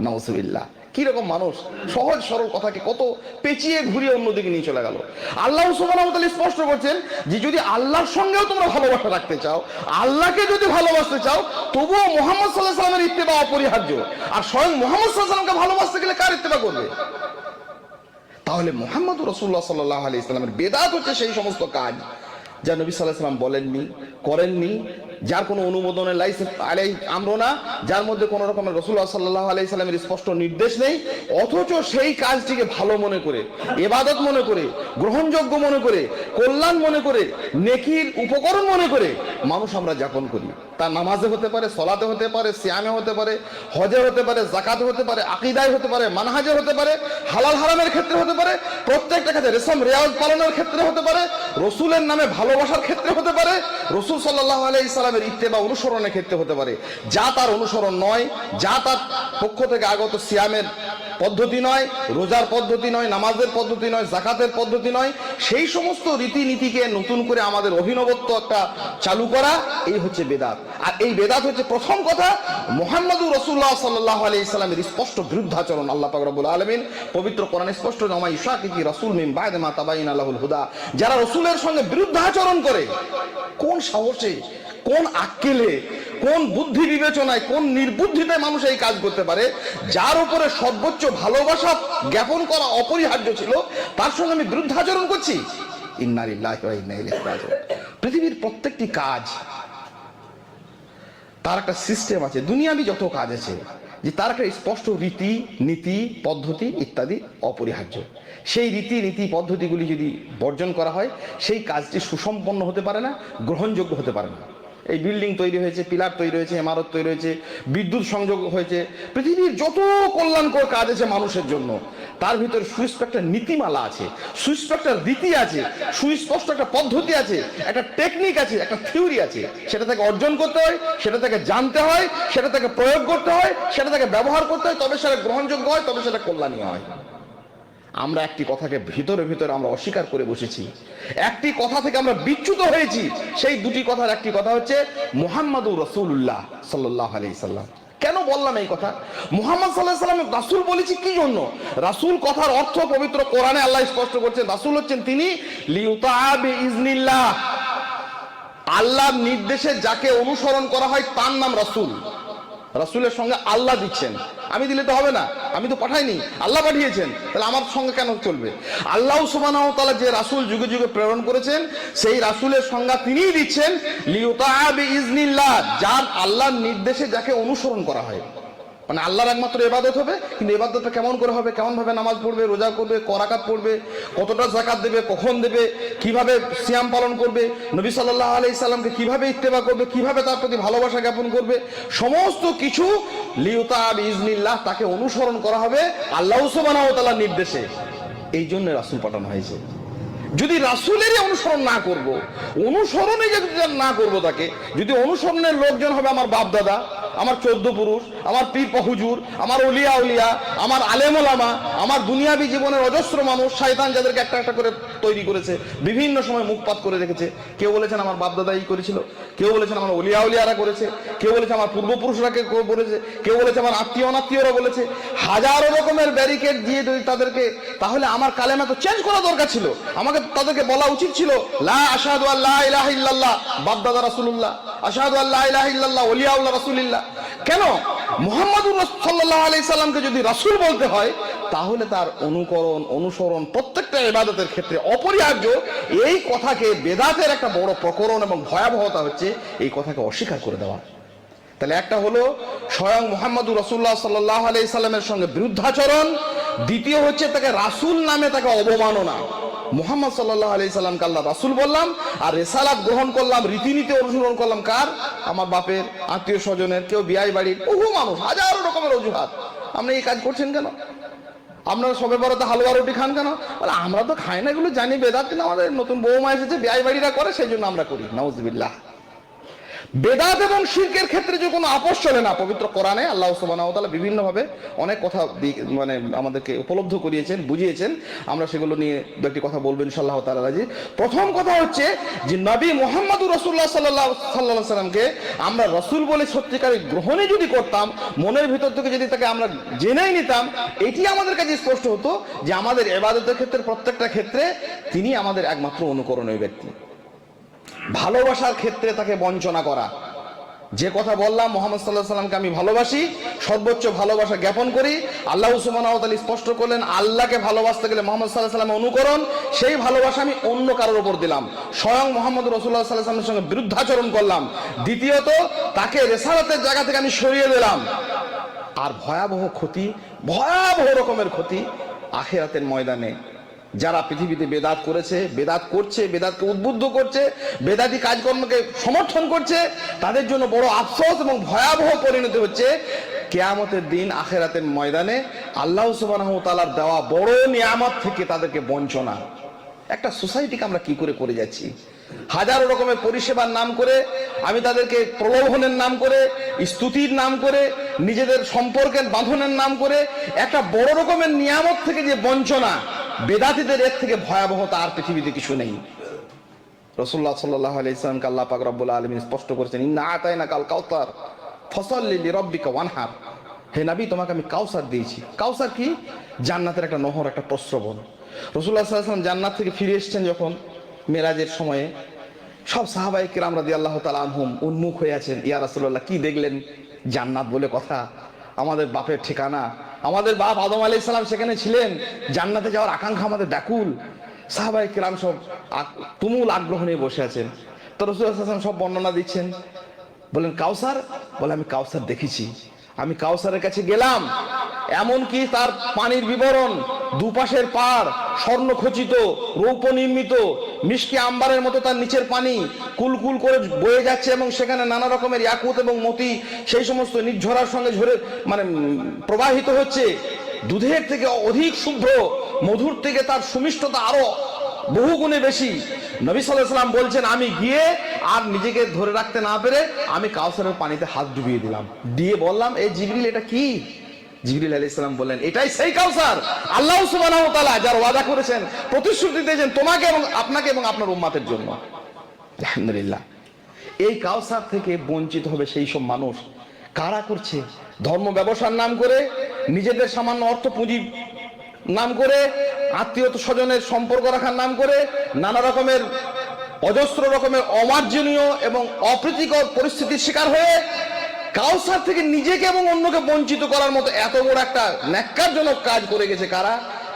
নাউজুবিল্লাহ। কি রকম মানুষ সহজ সরল কথাকে কত পেঁচিয়ে ঘুরিয়ে অন্যদিকে নিয়ে চলে গেল। আল্লাহ সুবহানাহু ওয়া তাআলা স্পষ্ট করছেন যে যদি আল্লাহর সঙ্গেও তোমরা ভালোবাসা রাখতে চাও, আল্লাহকে যদি ভালোবাসতে চাও, তবুও মুহাম্মদ সাল্লাল্লাহু আলাইহি সাল্লামের ইত্তেবা অপরিহার্য। আর স্বয়ং মুহাম্মদ সাল্লাল্লাহু আলাইহি সাল্লামকে ভালোবাসতে গেলে কার ইত্তেবা করবে? তাহলে মুহাম্মদুর রাসূলুল্লাহ সাল্লাল্লাহু আলাইহি সাল্লামের বেদাত হচ্ছে সেই সমস্ত কাজ যা নবী সাল্লাল্লাহু আলাইহি সাল্লাম বলেননি, করেননি, যার কোনো অনুমোদনের লাইসেন্স আমরো না, যার মধ্যে কোনো রকমের রাসূলুল্লাহ সাল্লাল্লাহু আলাইহি সাল্লামের স্পষ্ট নির্দেশ নেই, অথচ সেই কাজটিকে ভালো মনে করে, ইবাদত মনে করে, গ্রহণযোগ্য মনে করে, কল্যাণ মনে করে, নেকির উপকরণ মনে করে মানুষ আমরা যাপন করি। তা নামাজে হতে পারে, সলাতে হতে পারে, সিয়ামে হতে পারে, হজে হতে পারে, যাকাতে হতে পারে, আকীদায় হতে পারে, মানহাজে হতে পারে, হালাল হারামের ক্ষেত্রে হতে পারে, প্রত্যেকটা ক্ষেত্রে, রেশম রেওয়াজ পালনের ক্ষেত্রে হতে পারে, রসুলের নামে ভালোবাসার ক্ষেত্রে হতে পারে, রসুল সাল্লাল্লাহু আলাইহি সাল্লামের ইত্তেবা অনুসরণের ক্ষেত্রে হতে পারে। যা তার অনুসরণ নয়, যা তার পক্ষ থেকে আগত সিয়ামের পদ্ধতি নয়, রোজার পদ্ধতি নয়, নামাজের পদ্ধতি নয়, যাকাতের পদ্ধতি নয়, সেই সমস্ত রীতিনীতিকে নতুন করে আমাদের অভিনবত্ব একটা চালু করা, এই হচ্ছে বেদাত। আর এই বেদাত হচ্ছে প্রথম কথা মুহাম্মদুর রাসূলুল্লাহ সাল্লাল্লাহু আলাইহি সাল্লামের স্পষ্ট বিরুদ্ধাচরণ। আল্লাহ পাক রব্বুল আলামিন পবিত্র কোরআনে স্পষ্ট, ওয়া ইশাকিকি রাসূল মিন বা'দি মা তাবায়্যানা লাহুল হুদা, যারা রাসূলের সঙ্গে বিরুদ্ধাচরণ করে, কোন সাহসে, কোন আক্কেলে, কোন বুদ্ধি বিবেচনায়, কোন নির্বুদ্ধিতায় মানুষ এই কাজ করতে পারে? যার উপরে সর্বোচ্চ ভালোবাসা জ্ঞাপন করা অপরিহার্য ছিল, তার সঙ্গে আমি বিরুদ্ধাচরণ করছি। ইন্না লিল্লাহি ওয়া ইন্না ইলাইহি রাজিউন। পৃথিবীর প্রত্যেকটি কাজ তার একটা সিস্টেম আছে, দুনিয়াবি যত কাজ আছে, যে তার একটা স্পষ্ট রীতি নীতি পদ্ধতি ইত্যাদি অপরিহার্য। সেই রীতি নীতি পদ্ধতিগুলি যদি বর্জন করা হয়, সেই কাজটি সুসম্পন্ন হতে পারে না, গ্রহণযোগ্য হতে পারে না। এই বিল্ডিং তৈরি হয়েছে, পিলার তৈরি হয়েছে, ইমারত তৈরি হয়েছে, বিদ্যুৎ সংযোগ হয়েছে, পৃথিবীর যত কল্যাণকর কাজ আছে মানুষের জন্য, তার ভিতরে সুস্পষ্ট একটা নীতিমালা আছে, সুস্পষ্ট একটা রীতি আছে, সুস্পষ্ট একটা পদ্ধতি আছে, একটা টেকনিক আছে, একটা থিওরি আছে। সেটা থেকে অর্জন করতে হয়, সেটা থেকে জানতে হয়, সেটা থেকে প্রয়োগ করতে হয়, সেটা থেকে ব্যবহার করতে হয়, তবে সেটা গ্রহণযোগ্য হয়, তবে সেটা কল্যাণীয় হয়। আমরা একটি কথাকে ভিতরে ভিতরে আমরা অস্বীকার করে বসেছি, একটি কথা থেকে আমরা বিচ্যুত হয়েছি। সেই দুটি কথার একটি কথা হচ্ছে মুহাম্মাদুর রাসূলুল্লাহ সাল্লাল্লাহু আলাইহি সাল্লাম। কেন বললাম এই কথা? মুহাম্মদ সাল্লাল্লাহু আলাইহি সাল্লাম রাসূল বলেছি কি জন্য? রাসূল কথার অর্থ পবিত্র কোরআনে আল্লাহ স্পষ্ট করছেন, রাসূল হচ্ছেন তিনি লিউতাআ বিইজনিল্লাহ, আল্লাহর নির্দেশে যাকে অনুসরণ করা হয় তার নাম রাসূল। রাসূলের সঙ্গে আল্লাহ দিচ্ছেন, আমি দিলে তো হবে না, আমি তো পাঠাইনি, আল্লাহ পাঠিয়েছেন, তাহলে আমার সঙ্গে কেন চলবে? আল্লাহ সুবহানাহু ওয়া তাআলা যে রাসূল যুগে যুগে প্রেরণ করেছেন, সেই রাসূলের সংজ্ঞা তিনিই দিচ্ছেন, লিউতাআ বিইজনিল্লাহ, যার আল্লাহর নির্দেশে যাকে অনুসরণ করা হয়। মানে আল্লাহর একমাত্র ইবাদত হবে, কিন্তু ইবাদতটা কেমন করে হবে, কেমন ভাবে নামাজ পড়বে, রোজা করবে, রাকাত পড়বে, কতটা যাকাত দেবে, কখন দেবে, কিভাবে সিয়াম পালন করবে, নবী সাল্লাল্লাহু আলাইহি সাল্লামকে কিভাবে ইত্তেবা করবে, কিভাবে তার প্রতি ভালোবাসা জ্ঞাপন করবে, সমস্ত কিছু লিউতাআ বিইজনিল্লাহ, তাকে অনুসরণ করা হবে আল্লাহ সুবহানাহু ওয়া তাআলার নির্দেশে। এই জন্য রাসূল পাঠানো হয়েছে। যদি রাসূলেরই অনুসরণ না করব, অনুসরণে যদি না করব, তাকে যদি অনুসরণের লোকজন হবে আমার বাপ দাদা, আমার 14 পুরুষ, আমার পীর হুজুর, আমার ওলিয়া উলিয়া, আমার আলেম ওলামা, আমার দুনিয়াবি জীবনের অজস্র মানুষ, শয়তান যাদেরকে একটা একটা করে তৈরি করেছে, বিভিন্ন সময় মুখপাত করে রেখেছে। কেউ বলেছেন আমার বাপ দাদা এই করেছিল, কেউ বলেছেন আমার ওলিয়া উলিয়ারা করেছে, কেউ বলেছে আমার পূর্বপুরুষরা বলেছে, কেউ বলেছে আমার আত্মীয় অনাত্মীয়রা বলেছে, হাজারো রকমের ব্যারিকেড দিয়ে যদি তাদেরকে, তাহলে আমার কালেমা তো চেঞ্জ করা দরকার ছিল। আমাকে তাদেরকে বলা উচিত ছিল, লা আশহাদু আল্লা ইলাহা ইল্লাল্লাহ বাপ দাদা রাসূলুল্লাহ, আশহাদু আল্লা ইলাহা ইল্লাল্লাহ ওলিয়াউল্লাহ রাসূলুল্লাহ। কেন? মুহাম্মদুর সাল্লাল্লাহু আলাইহি সাল্লামকে যদি রাসূল বলতে হয়, তাহলে তার অনুকরণ অনুসরণ প্রত্যেকটা ইবাদতের ক্ষেত্রে অপরিহার্য। এই কথাকে বেদাতের একটা বড় প্রকরণ এবং ভয়াবহতা হচ্ছে এই কথাকে অস্বীকার করে দেওয়া। তাহলে একটা হলো স্বয়ং মুহাম্মদুর রাসূলুল্লাহ সাল্লাল্লাহু আলাইহি সাল্লামের সঙ্গে বিরুদ্ধাচরণ, দ্বিতীয় হচ্ছে তাকে রাসূল নামে তাকে অবমাননা। মুহাম্মদ সাল্লাল্লাহু আলাইহি সাল্লামকে আল্লাহ রাসূল বললাম, আর রিসালাত গ্রহণ করলাম, রীতিনীতি অনুসরণ করলাম কার? আমার বাপের, আত্মীয় স্বজনের, কেউ বিয়াই বাড়ির, বহু মানুষ, হাজারো রকমের অজুহাত। আপনি এই কাজ করছেন কেন? আপনারা সবে বড়তে হালুয়া রুটি খান কেন? বলে আমরা তো খাই না, এগুলো জানি বেদাত, কিন্তু আমাদের নতুন বৌমা এসেছে, বিয়াই বাড়িরা করে, সেই জন্য আমরা করি। নাউজুবিল্লাহ। বেদাত এবং শিরকের ক্ষেত্রে যে কোনো আপোষ চলে না। পবিত্র কোরআনে আল্লাহ সুবহানাহু ওয়া তাআলা বিভিন্ন ভাবে অনেক কথা মানে আমাদেরকে উপলব্ধ করিয়েছেন, বুঝিয়েছেন। আমরা সেগুলো নিয়ে দু একটি কথা বলবো ইনশাআল্লাহ তাআলা রাজি। প্রথম কথা হচ্ছে যে নবী মুহাম্মদুর রাসূলুল্লাহ সাল্লাল্লাহু আলাইহি সাল্লামকে আমরা রাসূল বলে সত্যিকারের গ্রহণে যদি করতাম, মনের ভিতর থেকে যদি তাকে আমরা জেনেই নিতাম, এটি আমাদের কাছে স্পষ্ট হতো যে আমাদের ইবাদতের ক্ষেত্রে, প্রত্যেকটা ক্ষেত্রে তিনি আমাদের একমাত্র অনুকরণীয় ব্যক্তি। ভালোবাসার ক্ষেত্রে তাকে বঞ্চনা করা, যে কথা বললাম, মুহাম্মদ সাল্লাল্লাহু আলাইহি সাল্লামকে আমি ভালোবাসি, সর্বোচ্চ ভালোবাসা জ্ঞাপন করি। আল্লাহ সুবহানাহু ওয়া তাআলা স্পষ্ট করলেন, আল্লাহকে ভালোবাসতে গেলে মুহাম্মদ সাল্লাল্লাহু আলাইহি সাল্লামের অনুকরণ, সেই ভালোবাসা আমি অন্য কারোর উপর দিলাম, স্বয়ং মুহাম্মদ রাসূলুল্লাহ সাল্লাল্লাহু আলাইহি ওয়াসাল্লামের সঙ্গে বিরুদ্ধাচরণ করলাম। দ্বিতীয়ত, তাকে রিসালাতের জায়গা থেকে আমি সরিয়ে দিলাম। আর ভয়াবহ ক্ষতি, ভয়াবহ রকমের ক্ষতি আখিরাতের ময়দানে। যারা পৃথিবীতে বেদাত করেছে, বেদাত করছে, বেদাতকে উদ্বুদ্ধ করছে, বেদাতি কাজকর্মকে সমর্থন করছে, তাদের জন্য বড় আফসোস এবং ভয়াবহ পরিণতি হচ্ছে কিয়ামতের দিন আখিরাতের ময়দানে আল্লাহ সুবহানাহু ওয়া তাআলার দেওয়া বড় নিয়ামত থেকে তাদেরকে বঞ্চনা। একটা সোসাইটিকে আমরা কি করে যাচ্ছি, হাজারো রকমের পরিষেবার নাম করে, আমি তাদেরকে প্রলোভনের নাম করে, স্তুতির নাম করে, নিজেদের সম্পর্কের বাঁধনের নাম করে একটা বড় রকমের নিয়ামত থেকে যে বঞ্চনা, বেদাতীদের এর থেকে ভয়াবহতা আর পৃথিবীতে কিছু নেই। রাসূলুল্লাহ সাল্লাল্লাহু আলাইহি ওয়াসাল্লামকে আল্লাহ পাক রব্বুল আলামিন স্পষ্ট করেছেন, ইন্না আতাইনাকাল কাউসার ফাসাল্লি লিরাব্বিকা ওয়ানহার। হে নবী, তোমাকে আমি কাউসার দিয়েছি। কাউসার কি? জান্নাতের একটা নহর, একটা প্রস্রবণ। রাসূলুল্লাহ সাল্লাল্লাহু আলাইহি ওয়াসাল্লাম জান্নাত থেকে ফিরে এসেছেন যখন মেরাজের সময়ে, সব সাহাবায়ে কিরাম রাদিয়াল্লাহু তাআলা আনহুম উন্মুখ হয়ে আছেন। ইয়া রাসূলুল্লাহ, কি দেখলেন? জান্নাত বলে কথা, আমাদের বাপের ঠিকানা, আমাদের বাপ আদম আলাইহিস সালাম সেখানে ছিলেন, জান্নাতে যাওয়ার আকাঙ্ক্ষা আমাদের ব্যাকুল। সাহাবায়ে কিরাম সব তুমুল আগ্রহ নিয়ে বসে আছেন। তো রাসূলুল্লাহ সাল্লাল্লাহু আলাইহি ওয়াসাল্লাম সব বর্ণনা দিচ্ছেন। বলেন কাউসার? বলে আমি কাউসার দেখেছি, আমি কাউসারের কাছে গেলাম, এমনকি তার পানির বিবরণ, দুপাশের পার স্বর্ণ খচিত, রৌপ্য নির্মিত, মিশকি আম্বারের মতো তার নিচের পানি কুলকুল করে বয়ে যাচ্ছে, এবং সেখানে নানা রকমের ইয়াকুত এবং মতি সেই সমস্ত নির্ঝরার সঙ্গে ঝরে প্রবাহিত হচ্ছে। দুধের থেকে অধিক শুভ্র, মধুর থেকে তার সুমিষ্টতা আরো বহু গুণে বেশি। নবী সাল্লাল্লাহু আলাইহি ওয়াসাল্লাম বলছেন, আমি গিয়ে আর নিজেকে ধরে রাখতে না পেরে আমি কাউসারের পানিতে হাত ডুবিয়ে দিলাম, দিয়ে বললাম, এই জিবরিল এটা কি? জিবরিল আলাইহিস সালাম বললেন, এটাই সেই কাউসার আল্লাহ সুবহানাহু ওয়া তাআলা যার ওয়াদা করেছেন, প্রতিশ্রুতি দিয়েছেন তোমাকে এবং আপনাকে এবং আপনার উম্মতের জন্য। আলহামদুলিল্লাহ। এই কাউসার থেকে বঞ্চিত হবে সেই সব মানুষ কারা করছে? ধর্ম ব্যবসার নাম করে, নিজেদের সামান্য অর্থ পুঁজি নাম করে, আত্মীয় স্বজনের সম্পর্ক রাখার নাম করে, নানা রকমের অজস্র রকমের অমার্জনীয় এবং অপ্রীতিকর পরিস্থিতির শিকার হয়ে কাউসার থেকে নিজেকে এবং অন্যকে বঞ্চিত করার মতো এত বড় একটা ন্যাক্কারজনক কাজ করে গেছে কারা?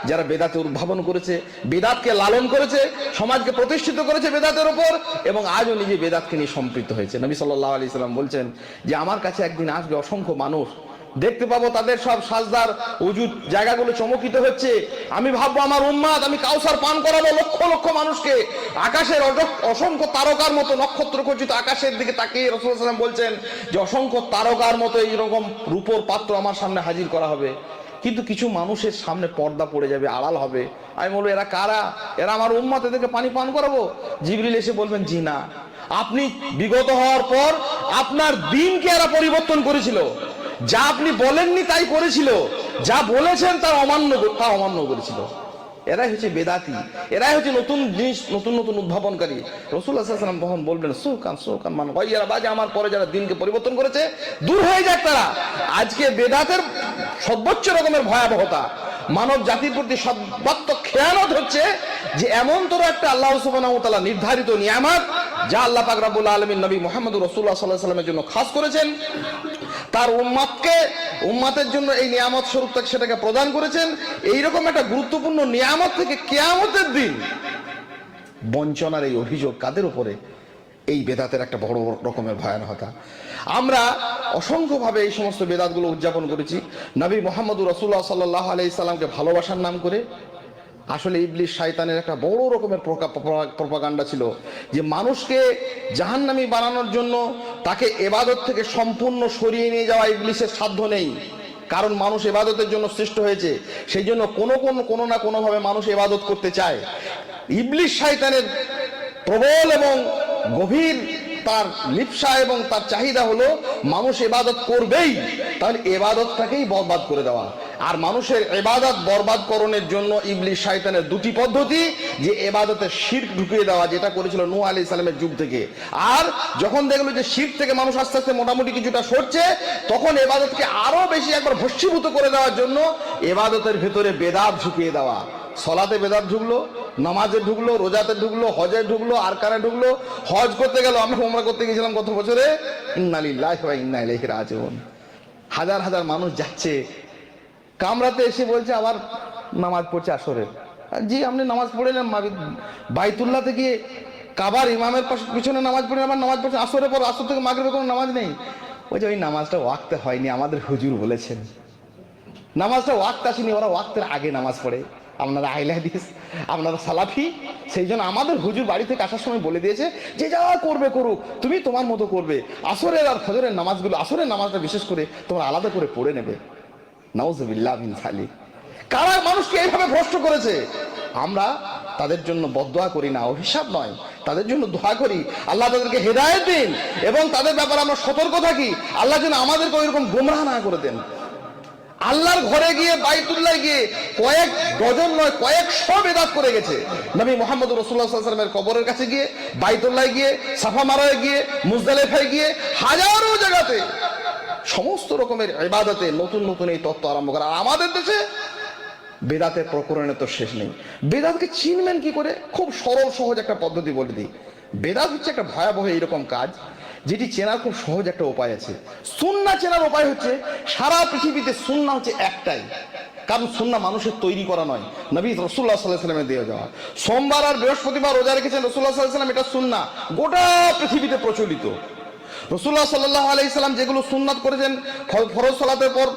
যারা বেদাতে উদ্ভাবন করেছে, বেদাতকে লালন করেছে, সমাজকে প্রতিষ্ঠিত করেছে বেদাতের উপর, এবং আজও নিজে বেদাতকে নিয়ে সম্পৃক্ত হয়েছে। নবী সাল্লাল্লাহু আলাইহি সাল্লাম বলছেন যে আমার কাছে একদিন আসবে অসংখ্য মানুষ, দেখতে পাবো তাদের সব সাজদার উজুদ জায়গাগুলো চমকিত হচ্ছে, আমি ভাববো আমার উম্মাদ, আমি কাউসার পান করাবো লক্ষ লক্ষ মানুষকে। আকাশের অসংখ্য তারকার মতো, নক্ষত্র খচিত আকাশের দিকে তাকিয়ে রাসূলুল্লাহ সাল্লাল্লাহু আলাইহি ওয়াসাল্লাম বলছেন যে অসংখ্য তারকার মতো এইরকম রূপোর পাত্র আমার সামনে হাজির করা হবে, কিন্তু কিছু মানুষের সামনে পর্দা পড়ে যাবে, আড়াল হবে। আমি বলবো, এরা কারা? এরা আমার উম্মত, এদেরকে পানি পান করাবো? জিবরিল এসে বলবেন, জি না, আপনি বিগত হওয়ার পর আপনার দিনকে এরা পরিবর্তন করেছিল, যা আপনি বলেননি তাই করেছিল, যা বলেছেন তার অমান্য করেছিল। এরাই হচ্ছে বেদাতি, এরাই হচ্ছে নতুন জিনিস, নতুন নতুন উদ্ভাবনকারী। রাসূলুল্লাহ সাল্লাল্লাহু আলাইহি ওয়াসাল্লাম তখন বলবেন, সুকান মান গায়্যারা বাজে, আমার পরে যারা দিনকে পরিবর্তন করেছে দূর হয়ে যাক তারা। আজকে বেদাতের সর্বোচ্চ রকমের ভয়াবহতা, মানব জাতির প্রতি সর্বাত্মক খেয়ানত হচ্ছে যে এমন তোর একটা আল্লাহ সুবহানাহু ওয়া তাআলা নির্ধারিত নিয়ামত, যা আল্লাহ পাক রব্বুল আলামিন নবী মুহাম্মদ রাসূলুল্লাহ সাল্লাল্লাহু আলাইহি ওয়াসাল্লামের জন্য খাস করেছেন, তার উম্মতের জন্য এই নিয়ামত স্বরূপ সেটাকে প্রদান করেছেন। এইরকম একটা গুরুত্বপূর্ণ নিয়ামত থেকে কিয়ামতের দিন বঞ্চনার এই অভিযোগ কাদের উপরে? এই বেদাতের একটা বড় রকমের ভয়ানকতা। আমরা অসংখ্যভাবে এই সমস্ত বেদাতগুলো উদযাপন করেছি। নবী মুহাম্মদ রাসূলুল্লাহ সাল্লাল্লাহু আলাইহি সাল্লামকে ভালোবাসার নাম করে। আসলে ইবলিস শয়তানের একটা বড় রকমের প্রপাগান্ডা ছিল যে মানুষকে জাহান্নামী বানানোর জন্য তাকে ইবাদত থেকে সম্পূর্ণ সরিয়ে নিয়ে যাওয়া ইবলিসের সাধ্য নেই, কারণ মানুষ ইবাদতের জন্য সৃষ্ট হয়েছে, সেই জন্য কোনো না কোনোভাবে মানুষ ইবাদত করতে চায়। ইবলিস শয়তানের প্রবল এবং গভীর তার লিপ্সা এবং তার চাহিদা হলো মানুষ ইবাদত করবেই, তাহলে ইবাদতটাকেই বরবাদ করে দেওয়া। আর মানুষের ইবাদত বরবাদ করণের জন্য ইবলিস শয়তানের দুটি পদ্ধতি, যে ইবাদতে শিরক ঢুকিয়ে দেওয়া, যেটা করেছিল নূহ আলাইহিস সালামের যুগ থেকে। আর যখন দেখলো যে শিরক থেকে মানুষ আস্তে আস্তে মোটামুটি কিছুটা সরছে, তখন ইবাদতকে আরো বেশি একবার ভস্মীভূত করে দেওয়ার জন্য ইবাদতের ভেতরে বেদাত ঢুকিয়ে দেওয়া। সলাতে বেদাত ঢুকলো, নামাজে ঢুকলো, রোজাতে ঢুকলো, হজে ঢুকলো, আরকানে ঢুকলো, হজ করতে গেল। আমরা উমরা করতে গেছিলাম গত বছরে, ইন্না লিল্লাহি ওয়া ইন্না ইলাইহি রাজিউন। হাজার হাজার মানুষ যাচ্ছে, কামরাতে এসে বলছে আবার নামাজ পড়ছে আসরের। জি, আপনি নামাজ পড়ে নেন, বাইতুল্লাহতে গিয়ে কাবার ইমামের পিছনে নামাজ পড়ে আবার নামাজ পড়ছে আসরের পর, আসর থেকে মাগরিবের কোনো নামাজ নেই। ওই যে ওই নামাজটা ওয়াক্তে হয়নি, আমাদের হুজুর বলেছেন নামাজটা ওয়াক্ত আসেনি, ওরা ওয়াক্তের আগে নামাজ পড়ে। আপনারা আহলে হাদিস, আপনারা সালাফি, সেই জন্য আমাদের হুজুর বাড়ি থেকে আসার সময় বলে দিয়েছে যে যা করবে করুক, তুমি তোমার মতো করবে। আসরের আর ফজরের নামাজগুলো, আসরের নামাজটা বিশেষ করে তোমরা আলাদা করে পড়ে নেবে। নাউজুবিল্লাহ মিন যালিক। কারা মানুষকে এইভাবে ভ্রষ্ট করেছে? আমরা তাদের জন্য বদদোয়া করি না, অভিশাপ নয়, তাদের জন্য দোয়া করি আল্লাহ তাদেরকে হেদায়েত দিন, এবং তাদের ব্যাপারে আমরা সতর্ক থাকি আল্লাহ যেন আমাদেরকে ওইরকম গোমরাহ না করে দেন। আল্লাহর ঘরে গিয়ে, বাইতুল্লাহ গিয়ে কয়েক ডজন নয়, কয়েকশো বেদাত করে গেছে। নবী মুহাম্মদ রাসূলুল্লাহ সাল্লাল্লাহু আলাইহি ওয়াসাল্লামের কবরের কাছে গিয়ে, বাইতুল্লাহ গিয়ে, সাফা মারোয় গিয়ে, মুজদালিফায় গিয়ে, হাজারো জায়গাতে সমস্ত রকমের ইবাদতে নতুন নতুন এই তত্ত্ব আরম্ভ করা। আমাদের দেশে বেদাতের প্রকরণে তো শেষ নেই। বেদাতকে চিনবেন কি করে? খুব সরল সহজ একটা পদ্ধতি বলে দিই। বেদাত হচ্ছে একটা ভয়াবহ এইরকম কাজ, যেটি চেনার খুব সহজ একটা উপায় আছে। সুন্নাহ চেনার উপায় হচ্ছে, সারা পৃথিবীতে সুন্নাহ হচ্ছে একটাই, কারণ সুন্নাহ মানুষের তৈরি করা নয়, নবী রাসূলুল্লাহ সাল্লাল্লাহু আলাইহি ওয়াসাল্লামের দিয়ে যাওয়া। সোমবার আর বৃহস্পতিবার রোজা রেখেছেন রাসূলুল্লাহ সাল্লাল্লাহু আলাইহি ওয়াসাল্লাম, এটা সুন্নাহ, গোটা পৃথিবীতে প্রচলিত। রাসূলুল্লাহ সাল্লাল্লাহু আলাইহি সাল্লাম যেগুলো সুন্নাত করেছেন, ফরজ সালাতের পর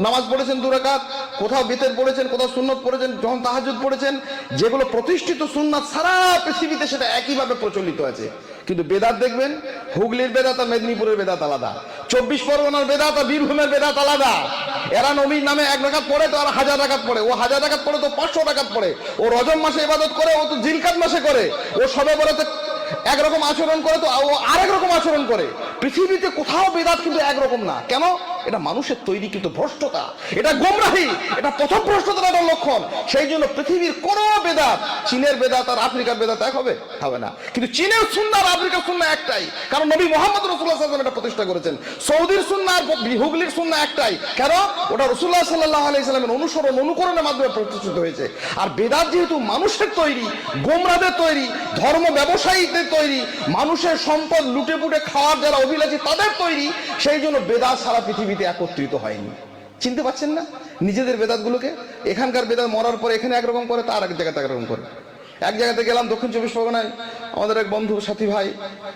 নামাজ পড়েছেন 2 রাকাত, কোথাও বিতর পড়েছেন, কোথাও সুন্নত পড়েছেন, যখন তাহাজ্জুদ পড়েছেন, যেগুলো প্রতিষ্ঠিত সুন্নাত সারা পৃথিবীতে সেটা একইভাবে প্রচলিত আছে। কিন্তু বেদাত দেখবেন, হুগলির বেদাত আর মেদিনীপুরের বেদাত আলাদা, 24 পরগনার বেদাত আর বীরভূমের বেদাত আলাদা। এরা নবীর নামে 1 রাকাত পড়ে তো আর 1000 রাকাত পড়ে, ও 1000 রাকাত পড়ে তো 500 রাকাত পড়ে। ও রজব মাসে ইবাদত করে, ও তো জিলকাত মাসে করে। ও সবে বরাতে একরকম আচরণ করে তো ও আরেক রকম আচরণ করে। পৃথিবীতে কোথাও বেদাত কিন্তু একরকম না। কেন? এটা মানুষের তৈরি কিন্তু ভ্রষ্টতা, এটা গোমরাহি, এটা পথভ্রষ্টতার একটা লক্ষণ। সেই জন্য পৃথিবীর কোন বেদাত, চীনের বেদাত আর আফ্রিকার বেদাত এক হবে? হবে না। কিন্তু চীনের সুন্নাহ আর আফ্রিকার সুন্নাহ একটাই, কারণ নবী মুহাম্মদ রাসূলুল্লাহ সাল্লাল্লাহু আলাইহি ওয়াসাল্লাম এটা প্রতিষ্ঠা করেছেন। সৌদির সুন্নাহ আর হুগলির সুন্নাহ একটাই, কেন? ওটা রাসূলুল্লাহ সাল্লাল্লাহু আলাইহি ওয়াসাল্লামের অনুসরণ অনুকরণের মাধ্যমে প্রতিষ্ঠিত হয়েছে। আর বেদাত যেহেতু মানুষের তৈরি, গোমরাদের তৈরি, ধর্ম ব্যবসায়ীদের তৈরি, মানুষের সম্পদ লুটে পুটে খাওয়ার যারা অভিলাষী তাদের তৈরি, সেই জন্য বেদাত সারা পৃথিবীতে একত্রিত হয়নি। চিনতে পারছেন না নিজেদের বেদাতগুলোকে? এখানকার বেদাত মরার পরে এখানে একরকম করে, তার এক জায়গাতে একরকম করে। এক জায়গাতে গেলাম দক্ষিণ 24 পরগনায়, আমাদের এক বন্ধু সাথী ভাই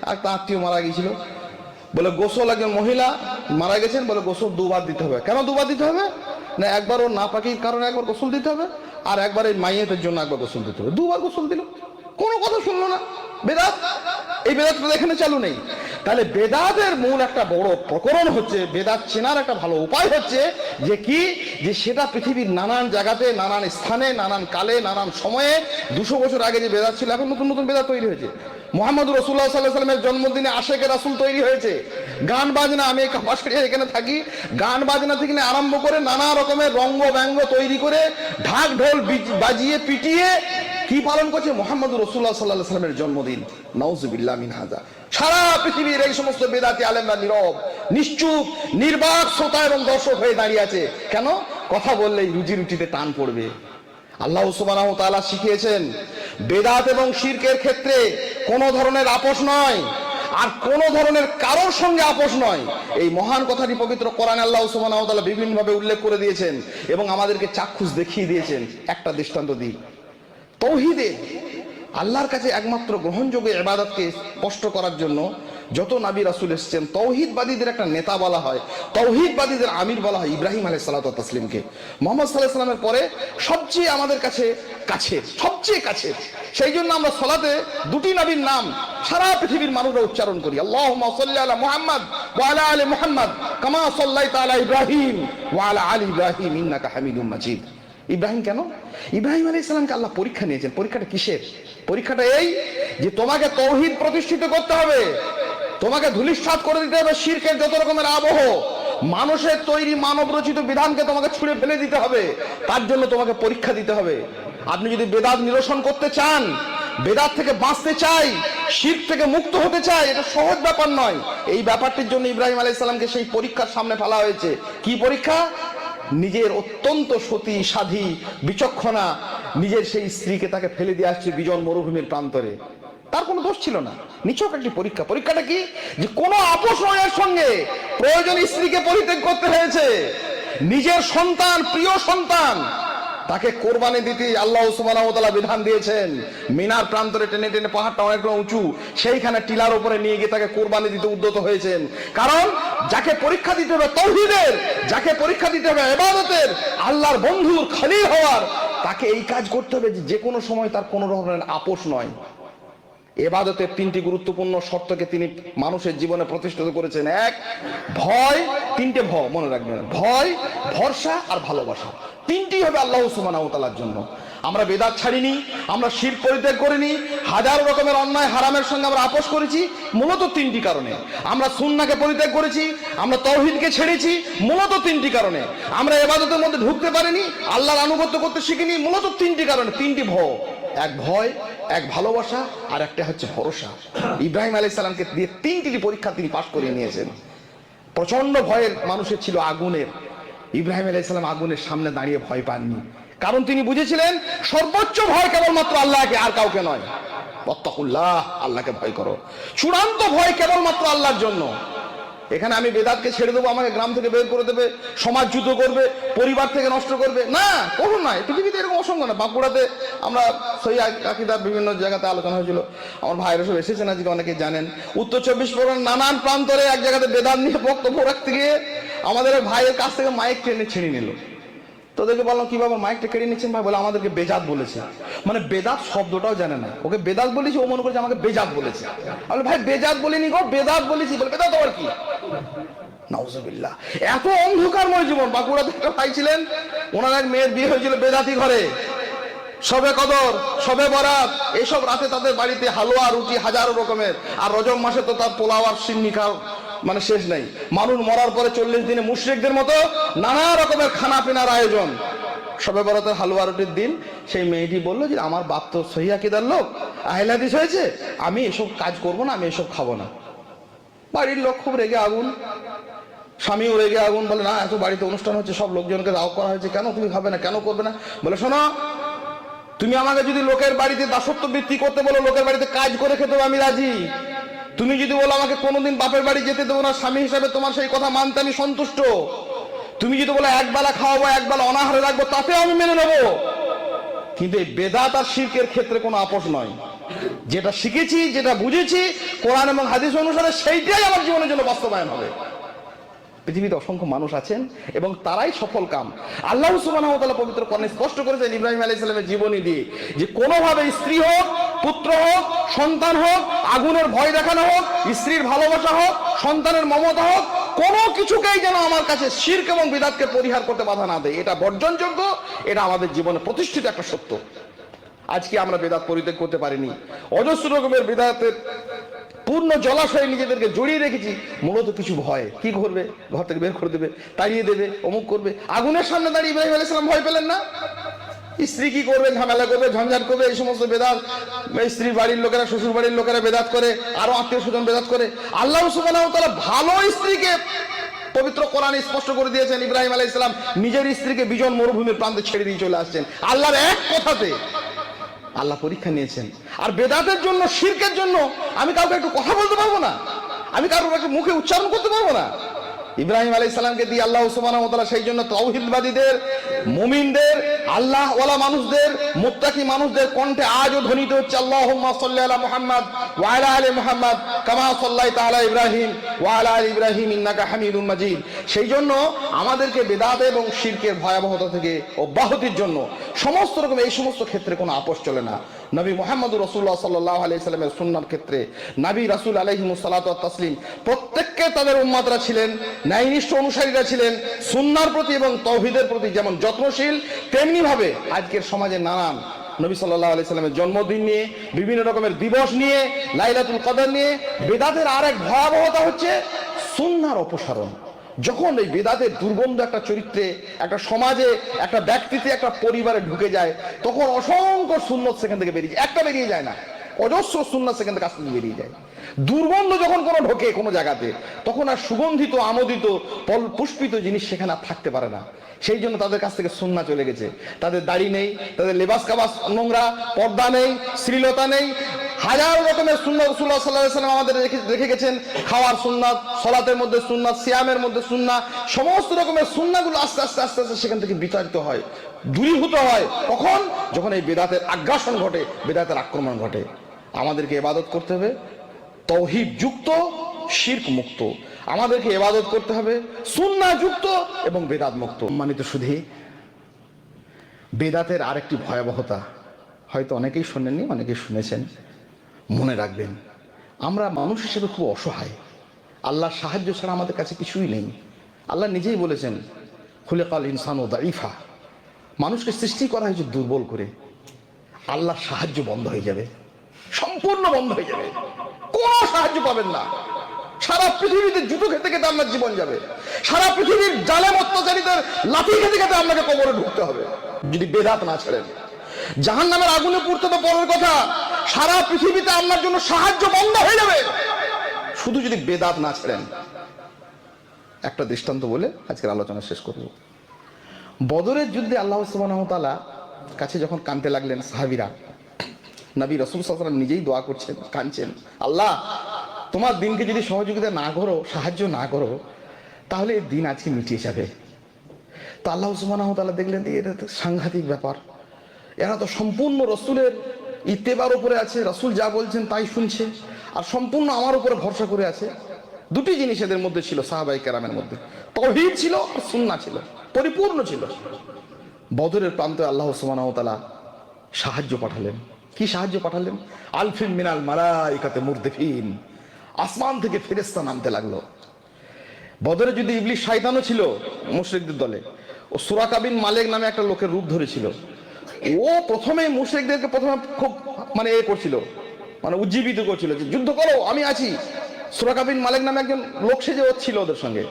আর তার আত্মীয় মারা গিয়েছিল। বলে গোসল, একজন মহিলা মারা গেছেন, বলে গোসল 2 বার দিতে হবে। কেন 2 বার দিতে হবে? না, একবার ওর নাপাকির কারণে একবার গোসল দিতে হবে, আর একবার এই মাইয়েতের জন্য একবার গোসল দিতে হবে। 2 বার গোসল দিল, কোনো কথা শুনলো না। বেদাত, এই বেদাতটা এখানে চালু নেই। তাহলে বেদাতের মূল একটা বড় প্রকরণ হচ্ছে, বেদাত চেনার একটা ভালো উপায় হচ্ছে যে কি, যে সেটা পৃথিবীর নানান জায়গাতে, নানান স্থানে, নানান কালে, নানান সময়ে, 200 বছর আগে যে বেদাত ছিল, এখন নতুন নতুন বেদাত তৈরি হয়েছে। মুহাম্মদ রাসূলুল্লাহ সাল্লাল্লাহু আলাইহি ওয়াসাল্লামের জন্মদিনে আশেকে রাসূল তৈরি হয়েছে। গান বাজনা, আমি কাপাসিয়া এখানে থাকি, গান বাজনা থেকে আরম্ভ করে নানা রকমের রঙ্গ ব্যঙ্গ তৈরি করে, ঢাক ঢোল বাজিয়ে পিটিয়ে কি পালন করছে? মুহাম্মদ রাসূলুল্লাহ সাল্লাল্লাহু আলাইহি ওয়াসাল্লামের জন্মদিন। নাউজুবিল্লাহ মিন হাযা। সারা পৃথিবীর এই সমস্ত বেদাতি আলেমরা নীরব, নিশ্চুপ, নির্বাক শ্রোতা এবং দর্শক হয়ে দাঁড়িয়ে আছে। কেন? কথা বললেই রুজি রুটিতে টান পড়বে। আল্লাহ সুবহানাহু ওয়া তাআলা শিখিয়েছেন, বেদাত এবং শিরকের ক্ষেত্রে কোনো ধরনের আপোষ নয়, আর কোন ধরনের কারোর সঙ্গে আপোষ নয়। এই মহান কথাটি পবিত্র কোরআনে আল্লাহ সুবহানাহু ওয়া তাআলা বিভিন্নভাবে উল্লেখ করে দিয়েছেন এবং আমাদেরকে চাক্ষুষ দেখিয়ে দিয়েছেন। একটা দৃষ্টান্ত দিই। তৌহিদে, আল্লাহর কাছে একমাত্র গ্রহণযোগ্য ইবাদতকে স্পষ্ট করার জন্য যত নবী রাসূল এসেছেন, তৌহিদবাদীদের একটা নেতা বলা হয়, তৌহিদবাদীদের আমির বলা হয় ইব্রাহিম আলাইহিস সালাতু ওয়াস তাসলিমকে। মুহাম্মদ সাল্লাল্লাহু আলাইহি ওয়াসাল্লামের পরে সবচেয়ে আমাদের কাছে কাছে, সবচেয়ে কাছে। সেই জন্য আমরা সালাতে 2টি নবীর নাম সারা পৃথিবীর মানুষরা উচ্চারণ করি। আল্লাহুম্মা সাল্লি আলা মুহাম্মদ ওয়া আলা আলি মুহাম্মদ কামা সাল্লাইতা আলা ইব্রাহিম ওয়া আলা আলি ইব্রাহিম ইন্নাকা হামিদুম মাজিদ। ইব্রাহিম কেন? ইব্রাহিম আলাইহিস সালামকে আল্লাহ পরীক্ষা নিয়েছেন। পরীক্ষাটা কিসের? পরীক্ষাটা এই যে তোমাকে তৌহিদ প্রতিষ্ঠিত করতে হবে, তোমাকে ধূলিসাৎ করে দিতে হবে শিরকের যত রকমের আবহ, মানুষের তৈরি মানব রচিত বিধানকে তোমাকে ছুঁড়ে ফেলে দিতে হবে। তার জন্য তোমাকে পরীক্ষা দিতে হবে। আপনি যদি বেদাত নিরসন করতে চান, বেদাত থেকে বাঁচতে চাই, শিরক থেকে মুক্ত হতে চাই, এটা সহজ ব্যাপার নয়। এই ব্যাপারটির জন্য ইব্রাহিম আলাইহিস সালামকে সেই পরীক্ষার সামনে ফেলা হয়েছে। কি পরীক্ষা? নিজের অত্যন্ত সতী সাধী বিচক্ষণা নিজের সেই স্ত্রীকে তাকে ফেলে দিয়ে আসছে বিজন মরুভূমির প্রান্তরে। তার কোনো দোষ ছিল না, নিছক একটি পরীক্ষা। পরীক্ষাটা কি? যে কোনো আপোষ নয়ের সঙ্গে প্রয়োজন স্ত্রীকে পরিত্যাগ করতে হয়েছে। নিজের সন্তান, প্রিয় সন্তান, তাকে কোরবানি দিতে আল্লাহ সুবহানাহু ওয়া তাআলা বিধান দিয়েছেন। মিনার প্রান্তরে টেনে টেনে, পাহাড়টা অনেকটা উঁচু, সেইখানে টিলার উপরে নিয়ে গিয়ে তাকে কোরবানি দিতে উদ্যত হয়েছেন। কারণ যাকে পরীক্ষা দিতে হবে তৌহিদের, যাকে পরীক্ষা দিতে হবে ইবাদতের, আল্লাহর বন্ধুর খলিল হওয়ার, তাকে এই কাজ করতে হবে যে কোনো সময় তার কোনো রকমের আপোষ নয়। ইবাদতের তিনটি গুরুত্বপূর্ণ শর্তকে তিনি মানুষের জীবনে প্রতিষ্ঠিত করেছেন। এক, ভয়, তিনটে মনে রাখবেন, ভয়, ভরসা আর ভালোবাসা। তিনটি হবে আল্লাহ সুবহানাহু ওয়া তাআলার জন্য। আমরা বেদাত ছাড়িনি, আমরা শিরক পরিত্যাগ করিনি, হাজার রকমের অন্যায় হারামের সঙ্গে আমরা আপোষ করেছি মূলত তিনটি কারণে। আমরা সুন্নাহকে পরিত্যাগ করেছি, আমরা তাওহীদকে ছেড়েছি মূলত তিনটি কারণে। আমরা ইবাদতের মধ্যে ঢুকতে পারিনি, আল্লাহর আনুগত্য করতে শিখিনি মূলত তিনটি কারণে। তিনটি এক ভয়, এক ভালোবাসা আর একটা হচ্ছে ভরসা। ইব্রাহিম আলাইহিস সালামকে দিয়ে তিনটি পরীক্ষা তিনি পাশ করিয়ে নিয়েছেন। প্রচন্ড ভয়ের মানুষের ছিল আগুনের, ইব্রাহিম আলাইহিস সালাম আগুনের সামনে দাঁড়িয়ে ভয় পাননি, কারণ তিনি বুঝেছিলেন সর্বোচ্চ ভয় কেবলমাত্র আল্লাহকে, আর কাউকে নয়। ওয়াত্তাকুল্লাহ, আল্লাহকে ভয় করো। চূড়ান্ত ভয় কেবলমাত্র আল্লাহর জন্য। এখানে আমি বেদাতকে ছেড়ে দেবো, আমাকে গ্রাম থেকে বের করে দেবে, সমাজ যুদ্ধ করবে, পরিবার থেকে নষ্ট করবে, না, কখনো নয়। পৃথিবীতে এরকম অসংখ্য না। বাঁকুড়াতে আমরা সহি আকীদার বিভিন্ন জায়গাতে আলোচনা হয়েছিল, আমার ভাইরা সব এসেছেন, আজকে অনেকে জানেন। উত্তর 24 পরগনার নানান প্রান্তরে এক জায়গাতে বেদাত নিয়ে বক্তব্য রাখতে গিয়ে আমাদের ভাইয়ের কাছ থেকে মাইক টেনে ছিনিয়ে নিল। তোদেরকে বললাম কি বাবা মাইকটা কেড়ে নিচ্ছেন? ভাই বলে আমাদেরকে বেজাত বলেছে। মানে বেদাত শব্দটাও জানে না, ওকে বেদাত বলেছি, ও মনে করেছে আমাকে বেজাত বলেছে। আমি ভাই বেজাত বলিনি গো, বেদাত বলেছি। বলে বেদাত আবার কি? নাউজুবিল্লাহ। এত অন্ধকারময় জীবন। বাঁকুড়াতে একটা ভাই ছিলেন, ওনার এক মেয়ের বিয়ে হয়েছিল বেদাতি ঘরে। সবে কদর, সবে বরাত, এইসব রাতে তাদের বাড়িতে হালুয়া রুটি হাজারো রকমের। আর রজব মাসে তো তার পোলাও আর সিন্নি খাওয়ার মানে শেষ নেই। মানুষ মরার পরে 40 দিনে মুশরিকদের মতো নানা রকমের খানা পিনার আয়োজন। সবে বরাতের হালুয়া রুটির দিন সেই মেয়েটি বললো যে আমার বাপ তো সহিহ আকীদার লোক, আহলে হাদিস হয়েছে, আমি এসব কাজ করব না, আমি এসব খাবো না। বাড়ির লোক খুব রেগে আগুন, স্বামীও রেগে আগুন। বলে না, এত বাড়িতে অনুষ্ঠান হচ্ছে, সব লোকজনকে দাওয়াত করা হয়েছে, কেন তুমি খাবে না, কেন করবে না? বলে শোনো, তুমি আমাকে যদি লোকের বাড়িতে দাসত্ব বৃত্তি করতে বলো, লোকের বাড়িতে কাজ করে খেতে হবে, আমি রাজি। তুমি যদি বলো আমাকে কোনোদিন বাপের বাড়ি যেতে দেবো না, স্বামী হিসাবে তোমার সেই কথা মানতে আমি সন্তুষ্ট। তুমি যদি বলো একবেলা খাওয়াবো, একবেলা অনাহারে রাখবো, তাতেও আমি মেনে নেবো। কিন্তু এই বেদাত আর শিরকের ক্ষেত্রে কোনো আপোষ নয়। যেটা শিখেছি, যেটা বুঝেছি কোরআন এবং হাদিস অনুসারে, সেইটাই আমার জীবনের জন্য বাস্তবায়ন হবে। পৃথিবীতে অসংখ্য মানুষ আছেন এবং তারাই সফল কাম। আল্লাহ সুবহানাহু ওয়া তাআলা পবিত্র কোরআনে স্পষ্ট করেছেন ইব্রাহিম আলাইহিস সালামের জীবনী দিয়ে, যে কোনোভাবে স্ত্রী হোক, পুত্র হোক, সন্তান হোক, আগুনের ভয় দেখানো হোক, স্ত্রীর ভালোবাসা হোক, সন্তানের মমতা হোক, কোনো কিছুকেই যেন আমার কাছে শিরক এবং বিদআতকে পরিহার করতে বাধা না দেয়। এটা বর্জনযোগ্য, এটা আমাদের জীবনে প্রতিষ্ঠিত একটা সত্য। আজকে আমরা বেদাত পরিত্যাগ করতে পারিনি। অজস্র রকমের বেদাতের পূর্ণ জলাশয়ে নিজেদেরকে জড়িয়ে রেখেছি, মূলত কিছু ভয়। কি করবে? ঘর থেকে বের করে দেবে, তাড়িয়ে দেবে, অমুক করবে। আগুনের সামনে দাঁড়িয়ে ইব্রাহিম আলাইহিস সালাম ভয় পেলেন না? স্ত্রী কি করবে? ঝামেলা করবে, ঝঞ্ঝাট করবে, এই সমস্ত বেদাত। স্ত্রীর বাড়ির লোকেরা, শ্বশুর বাড়ির লোকেরা বেদাত করে, আরো আত্মীয় স্বজন বেদাত করে। আল্লাহ সুবহানাহু ওয়া তাআলা ভালো স্ত্রীকে পবিত্র কোরআনে স্পষ্ট করে দিয়েছেন। ইব্রাহিম আলাইহিস সালাম নিজের স্ত্রীকে বিজন মরুভূমির প্রান্তে ছেড়ে দিয়ে চলে আসছেন আল্লাহর এক কথাতে। আল্লাহ পরীক্ষা নিয়েছেন। আর বেদাতের জন্য, শিরকের জন্য আমি কাউকে একটু কথা বলতে পারবো না, আমি কারোর একটা মুখে উচ্চারণ করতে পারবো না। ইব্রাহিম আলাইহিস সালামকে দিয়ে আল্লাহ সুবহানাহু ওয়া তাআলা সেই জন্য তাওহীদবাদীদের, মুমিনদের, আল্লাহ ওয়ালা মানুষদের, মুত্তাকি মানুষদের কণ্ঠে আজও ধ্বনিত হচ্ছে আল্লাহুম্মা সাল্লি আলা মুহাম্মাদ ওয়া আলা আলি মুহাম্মাদ কামা সাল্লাইতা আলা ইব্রাহিম ওয়া আলা আলি ইব্রাহিম ইন্নাকা হামিদুম মাজিদ। সেই জন্য আমাদেরকে বেদাত এবং শিরকের ভয়াবহতা থেকে অব্যাহতির জন্য সমস্ত রকম এই সমস্ত ক্ষেত্রে কোনো আপোষ চলে না। নবী মুহাম্মদুর রাসূলুল্লাহ সাল্লাল্লাহু আলাইহি সাল্লামের সুন্নাহর ক্ষেত্রে নবী রাসূল আলাইহিমুস সালাতু ওয়াত তাসলিম প্রত্যেককে তাদের উম্মতরা ছিলেন, ন্যায়নিষ্ঠ অনুসারীরা ছিলেন, সুন্নাহর প্রতি এবং তাওহীদের প্রতি যেমন যত্নশীল, তেমনি ভাবে আজকের সমাজে নানান নবী সাল্লাল্লাহু আলাইহি সাল্লামের জন্মদিন নিয়ে, বিভিন্ন রকমের দিবস নিয়ে, লাইলাতুল কদর নিয়ে বেদাতের আরেক ভয়াবহতা হচ্ছে সুন্নাহর অপসারণ। যখন এই বেদাতের দুর্গন্ধ একটা চরিত্রে, একটা সমাজে, একটা ব্যক্তিতে, একটা পরিবারে ঢুকে যায়, তখন অসংখ্য সুন্নত সেখান থেকে বেরিয়ে যায়। একটা বেরিয়ে যায় না, অজস্র সুন্নাত সেখান থেকে কাছ থেকে বেরিয়ে যায়। দুর্গন্ধ যখন কোনো ঢোকে কোনো জায়গাতে, তখন আর সুগন্ধিত আমোদিত পুষ্পিত জিনিস সেখানে আর থাকতে পারে না। সেই জন্য তাদের কাছ থেকে সুন্নাহ চলে গেছে। তাদের দাড়ি নেই, তাদের লেবাস কাবাস নোংরা, পর্দা নেই, শ্লীলতা নেই, হাজার রকমের সুন্নাহ রাসূলুল্লাহ সাল্লাল্লাহু আলাইহি ওয়াসাল্লাম আমাদের রেখে গেছেন। খাওয়ার সুন্নাত, সালাতের মধ্যে সুন্নাত, সিয়ামের মধ্যে সুন্নাহ, সমস্ত রকমের সুন্নাহগুলো আস্তে আস্তে আস্তে আস্তে সেখান থেকে বিতাড়িত হয়, দূরীভূত হয়। কখন? যখন এই বেদাতের আগ্রাসন ঘটে, বেদাতের আক্রমণ ঘটে। আমাদেরকে ইবাদত করতে হবে তাওহীদ যুক্ত, শিরক মুক্ত। আমাদেরকে ইবাদত করতে হবে সুন্নাহ যুক্ত এবং বেদাত মুক্ত। সম্মানিত সুধী, বেদাতের আরেকটি ভয়াবহতা হয়তো অনেকেই শোনেননি, অনেকেই শুনেছেন। মনে রাখবেন, আমরা মানুষ হিসেবে খুব অসহায়। আল্লাহর সাহায্য ছাড়া আমাদের কাছে কিছুই নেই। আল্লাহ নিজেই বলেছেন, খুলিকাল ইনসানু দাঈফা, মানুষকে সৃষ্টি করা হয়েছে দুর্বল করে। আল্লাহর সাহায্য বন্ধ হয়ে যাবে, সম্পূর্ণ বন্ধ হয়ে যাবে, কোনো সাহায্য পাবেন না। সারা পৃথিবীতে জুতো খেতে খেতে আপনার জীবন যাবে, সারা পৃথিবীর জালেম অত্যাচারীদের লাঠি খেতে খেতে আপনাকে কবরে ঢুকতে হবে যদি বেদাত না ছাড়েন। জাহান্নামের আগুনে পুড়তে তো পরের কথা, সারা পৃথিবীতে আপনার জন্য সাহায্য বন্ধ হয়ে যাবে শুধু যদি বেদাত না ছাড়েন। একটা দৃষ্টান্ত বলে আজকের আলোচনা শেষ করব। বদরের যুদ্ধে আল্লাহ সুবহানাহু ওয়া তাআলা কাছে যখন কাঁদতে লাগলেন সাহাবীরা, নবী রাসূল সাল্লাল্লাহু আলাইহি ওয়াসাল্লাম নিজেই দোয়া করছেন, কাঁদছেন, আল্লাহ তোমার দিনকে যদি সহযোগিতা না করো, সাহায্য না করো, তাহলে এই দিন আজকে মিটিয়ে যাবে। তো আল্লাহ সুবহানাহু ওয়া তাআলা দেখলেন এটা তো সাংঘাতিক ব্যাপার, এরা তো সম্পূর্ণ রসুলের ইত্তেবার উপরে আছে, রসুল যা বলছেন তাই শুনছে, আর সম্পূর্ণ আমার উপরে ভরসা করে আছে। দুটি জিনিস এদের মধ্যে ছিল, সাহাবায়ে কেরামের মধ্যে তাওহীদ ছিল আর সুন্নাহ ছিল, পরিপূর্ণ ছিল। বদরের প্রান্তে আল্লাহ সুবহানাহু ওয়া তাআলা সাহায্য পাঠালেন। কি সাহায্য পাঠালেন? আলফিন মিনাল মালাইকাতি মুরদিফিন, আসমান থেকে ফেরেশতা নামতে লাগলো। বদরে যদি ইবলিস শয়তানও ছিল মুশরিকদের দলে, ও সুরাকা বিন মালিক নামে একটা লোকের রূপ ধরেছিল। ও প্রথমে মুশরিকদেরকে খুব করছিল, উজ্জীবিত করছিল যে যুদ্ধ করো, আমি আছি। সুরাকা বিন মালিক নামে একজন লোক সেজে ও ছিল ওদের সঙ্গে।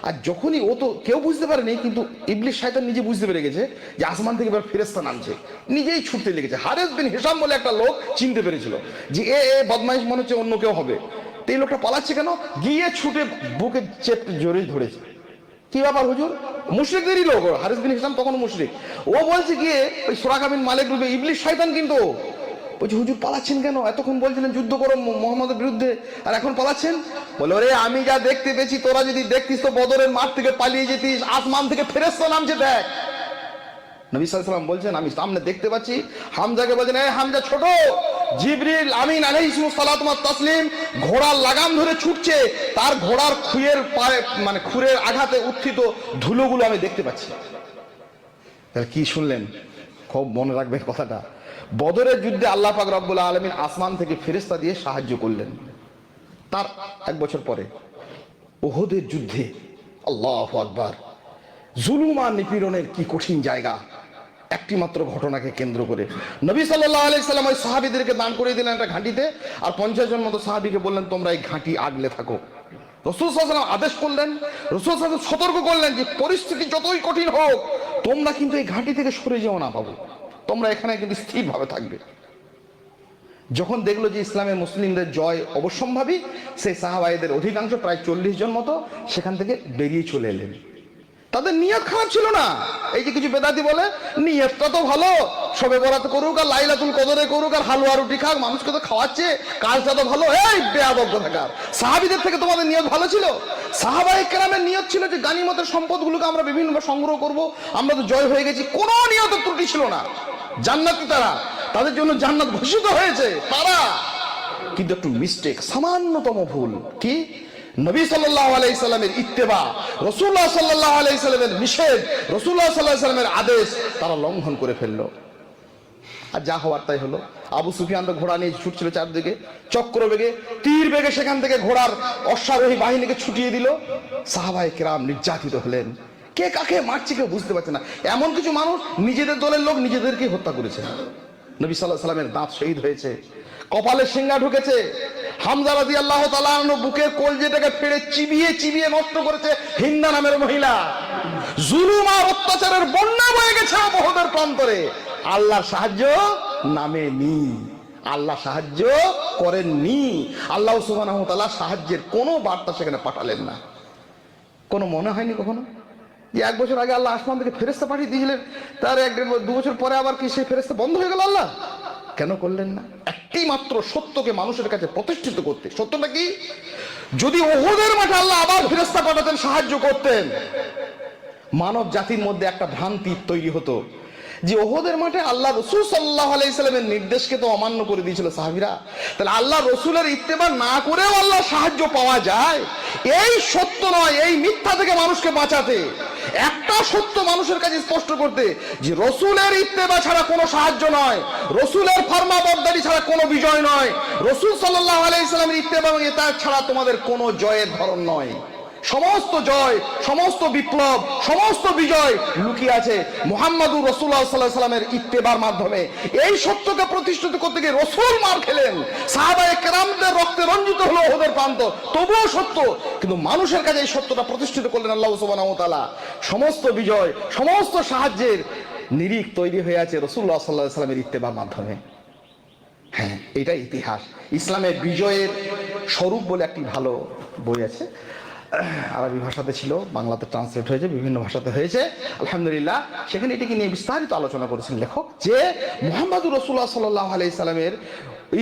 আর যখনই ও তো কেউ বুঝতে পারেনি, কিন্তু ইবলিস শয়তান নিজে বুঝতে পেরে গেছে যে আসমান থেকে এবার ফেরেশতা নামছে, নিজেই ছুটতে লেগেছে। হারেস বিন হিশাম বলে একটা লোক চিনতে পেরেছিল যে এ বদমাইশ মনে হচ্ছে অন্য কেউ হবে। তো এই লোকটা পালাচ্ছে কেন? গিয়ে ছুটে বুকে চেপে জোরে ধরেছে। কি ব্যাপার হুজুর? মুশরিকদেরই লোক, হারিস বিন হিশাম তখন মুশরিক। ও বলছে গিয়ে ওই সুরাকা বিন মালিক রূপে ইবলিস শয়তান, কিন্তু বলছে হুজুর পালাচ্ছেন কেন? এতক্ষণ বলছিলেন যুদ্ধ করো মুহাম্মদের বিরুদ্ধে, আর এখন পালাচ্ছেন? বলে ওরে আমি যা দেখতে পেয়েছি, তোরা যদি দেখতিস তো বদরের মাঠ থেকে পালিয়ে যেতিস, আসমান থেকে ফেরেশতা নামছে দেখ। নবী সাল্লাল্লাহু আলাইহি ওয়াসাল্লাম বলছেন আমি সামনে দেখতে পাচ্ছি। হামজাকে বলছেন, এই হামজা ছোট, জিবরিল আমিন আলাইহিস সালাতু ওয়াত তাসলিম ঘোড়ার লাগাম ধরে ছুটছে, তার ঘোড়ার খুয়ের পায়ে খুরের আঘাতে উত্থিত ধুলোগুলো আমি দেখতে পাচ্ছি। তাহলে কি শুনলেন? খুব মনে রাখবেন কথাটা। বদরের যুদ্ধে আল্লাহ পাক রব্বুল আলামিন আসমান থেকে ফেরেশতা দিয়ে সাহায্য করলেন। তার এক বছর পরে উহুদের যুদ্ধে, আল্লাহু আকবার, জুলুম আর নিপীড়নের কি কঠিন জায়গা। একটি মাত্র ঘটনাকে কেন্দ্র করে নবী সাল্লাল্লাহু আলাইহি সাল্লাম ওই সাহাবীদেরকে দান করে দিলেন একটা ঘাঁটিতে, আর 50 জন মতো সাহাবীকে বললেন তোমরা এই ঘাঁটি আগলে থাকো। রাসূল সাল্লাল্লাহু আলাইহি সাল্লাম আদেশ করলেন, রাসূল সাল্লাল্লাহু আলাইহি সাল্লাম সতর্ক করলেন যে পরিস্থিতি যতই কঠিন হোক তোমরা কিন্তু এই ঘাঁটি থেকে সরে যেও না পাবো, তোমরা এখানে কিন্তু স্থিরভাবে থাকবে। যখন দেখলো যে ইসলামের মুসলিমদের জয় অবশ্যম্ভাবী, সেই সাহাবাইদের অধিকাংশ প্রায় 40 জন মতো সেখান থেকে বেরিয়ে চলে এলেন। তাদের নিয়ত খারাপ ছিল না। এই যে কিছু বেদাতি বলে নিয়তটা তো ভালো, শবে বরাত করুক আর লাইলাতুল কদরে করুক আর হালুয়া রুটি খাক, মানুষকে তো খাওয়াচ্ছে, কাজটা তো ভালো। এই বেয়াদব কোথাকার, সাহাবীদের থেকে তোমাদের নিয়ত ভালো ছিল? সাহাবায়ে কেরামের নিয়ত ছিল যে গানিমতের সম্পদগুলোকে আমরা বিভিন্নভাবে সংগ্রহ করব, আমরা তো জয় হয়ে গেছি। কোনো নিয়তের ত্রুটি ছিল না। জান্নাতি তারা, তাদের জন্য জান্নাত ঘোষিত হয়েছে তারা, কিন্তু একটু মিস্টেক, সামান্যতম ভুল। কি? নবী সাল্লাল্লাহু আলাইহি সাল্লামের ইত্তেবা, রাসূলুল্লাহ সাল্লাল্লাহু আলাইহি সাল্লামের নিষেধ, রাসূলুল্লাহ সাল্লাল্লাহু আলাইহি সাল্লামের আদেশ তারা লঙ্ঘন করে ফেললো। আর যা হওয়ার তাই হলো। আবু সুফিয়ান তো ঘোড়া নিয়ে ছুটছিল চারদিকে, চক্র বেগে, তীর বেগে সেখান থেকে ঘোড়ার অশ্বারোহী বাহিনীকে ছুটিয়ে দিল। সাহাবায়ে কেরাম নির্যাতিত হলেন। কে কাকে মারছে কেউ বুঝতে পারছে না। এমন কিছু মানুষ নিজেদের দলের লোক নিজেদেরকেই হত্যা করেছে। নবী সাল্লাল্লাহু আলাইহি সাল্লামের দাঁত শহীদ হয়েছে, কপালে সিংহা ঢুকেছে। হামজা রাদিয়াল্লাহু তাআলা আনহু বুকের কলজেটাকে ফেড়ে চিবিয়ে চিবিয়ে নষ্ট করেছে হিন্দা নামের মহিলা। জুলুম আর অত্যাচারের বন্যা বয়ে গেছে উহুদের প্রান্তরে। আল্লাহর সাহায্য নামেনি। আল্লাহ সাহায্য করেননি। আল্লাহ সুবহানাহু ওয়া তাআলা সাহায্যের কোনো বার্তা সেখানে পাঠালেন না। কোনো মনে হয়নি কখনো যে 1 বছর আগে আল্লাহ আসমান থেকে ফেরেশতা পাঠিয়ে দিয়েছিলেন, তার 1-2 বছর পরে আবার কি সেই ফেরেশতা বন্ধ হয়ে গেল? আল্লাহ কেন করলেন না? একটি মাত্র সত্যকে মানুষের কাছে প্রতিষ্ঠিত করতে। সত্যটা কি? যদি উহুদের মাঠে আল্লাহ আবার ফেরেশতা পাঠাতেন, সাহায্য করতেন, মানব জাতির মধ্যে একটা ভ্রান্তি তৈরি হতো যে উহুদের মাঠে আল্লাহ রাসূল সাল্লাল্লাহু আলাইহি সাল্লামের নির্দেশকে তো অমান্য করে দিয়েছিল সাহাবীরা, তাহলে আল্লাহ রাসূলের ইত্তেবা না করেও আল্লাহ সাহায্য পাওয়া যায়। এই সত্য নয়, এই মিথ্যা থেকে মানুষকে বাঁচাতে, একটা সত্য মানুষের কাছে স্পষ্ট করতে যে রাসূলের ইত্তেবা ছাড়া কোনো সাহায্য নয়, রাসূলের ফরমাবরদারি ছাড়া কোনো বিজয় নয়, রাসূল সাল্লাল্লাহু আলাইহি সাল্লামের ইত্তেবা এবং ইতাআত ছাড়া তোমাদের কোনো জয়ের ধরন নয়। সমস্ত জয়, সমস্ত বিপ্লব, সমস্ত বিজয় লুকিয়ে আছে মুহাম্মাদুর রাসূলুল্লাহ সাল্লাল্লাহু আলাইহি সাল্লামের ইত্তেবার মাধ্যমে। এই সত্যকে প্রতিষ্ঠিত করতে গিয়ে রাসূল মার খেলেন, সাহাবায়ে কেরামদের রক্তে রঞ্জিত হলো ওদের প্রান্ত, তবুও সত্য। কিন্তু মানুষের কাছে এই সত্যটা প্রতিষ্ঠিত করলেন আল্লাহ সুবহানাহু ওয়া তাআলা। সমস্ত বিজয়, সমস্ত সাহায্যের নিরিখ তৈরি হয়ে আছে রাসূলুল্লাহ সাল্লাল্লাহু আলাইহি সাল্লামের ইত্তেবার মাধ্যমে। হ্যাঁ, এটা ইতিহাস। ইসলামের বিজয়ের স্বরূপ বলে একটি ভালো বই আছে, আরবি ভাষাতে ছিল, বাংলাতে ট্রান্সলেট হয়েছে, বিভিন্ন ভাষাতে হয়েছে, আলহামদুলিল্লাহ। সেখানে এটাকে নিয়ে বিস্তারিত আলোচনা করেছেন লেখক যে মুহাম্মাদুর রাসূলুল্লাহ সাল্লাল্লাহু আলাইহি সাল্লামের